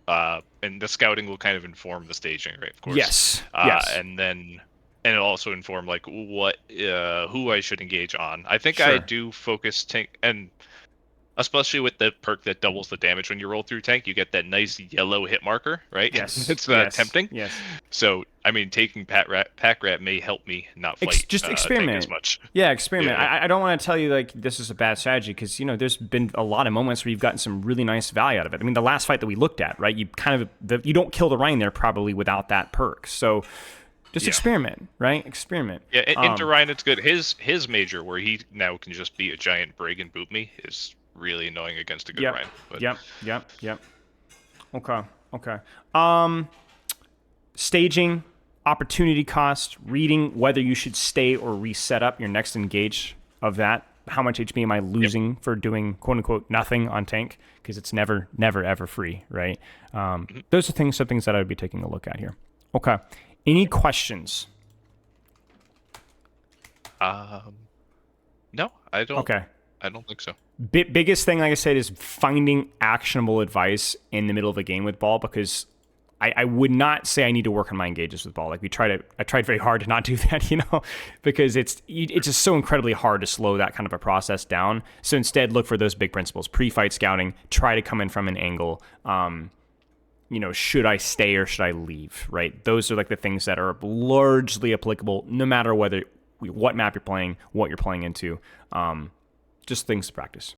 and the scouting will kind of inform the staging, right? Of course.
Yes.
And it'll also inform like what who I should engage on. I think
Sure.
I do focus tank, and especially with the perk that doubles the damage when you roll through tank, you get that nice yellow hit marker, right?
Yes.
It's tempting.
Yes.
So I mean, taking pack rat may help me not fight.
Just experiment
tank as much.
Yeah, experiment. Yeah. I don't want to tell you like this is a bad strategy because there's been a lot of moments where you've gotten some really nice value out of it. I mean, the last fight that we looked at, right? You you don't kill the Rhine there probably without that perk. So just experiment, right? Experiment.
Yeah, into Rhine, it's good. His major where he now can just be a giant brig and boot me is really annoying against a good Rhine. But...
Yep. Okay. Staging, opportunity cost, reading whether you should stay or reset up your next engage of that. How much HP am I losing for doing quote unquote nothing on tank? Because it's never ever free, right? Those are some things that I would be taking a look at here. Okay. Any questions?
No, I don't.
Okay.
I don't think so.
Biggest thing, like I said, is finding actionable advice in the middle of a game with ball, because I would not say I need to work on my engages with ball. Like I tried very hard to not do that, because it's just so incredibly hard to slow that kind of a process down. So instead, look for those big principles. Pre-fight scouting, try to come in from an angle. Should I stay or should I leave, right? Those are like the things that are largely applicable no matter what map you're playing, what you're playing into. Just things to practice.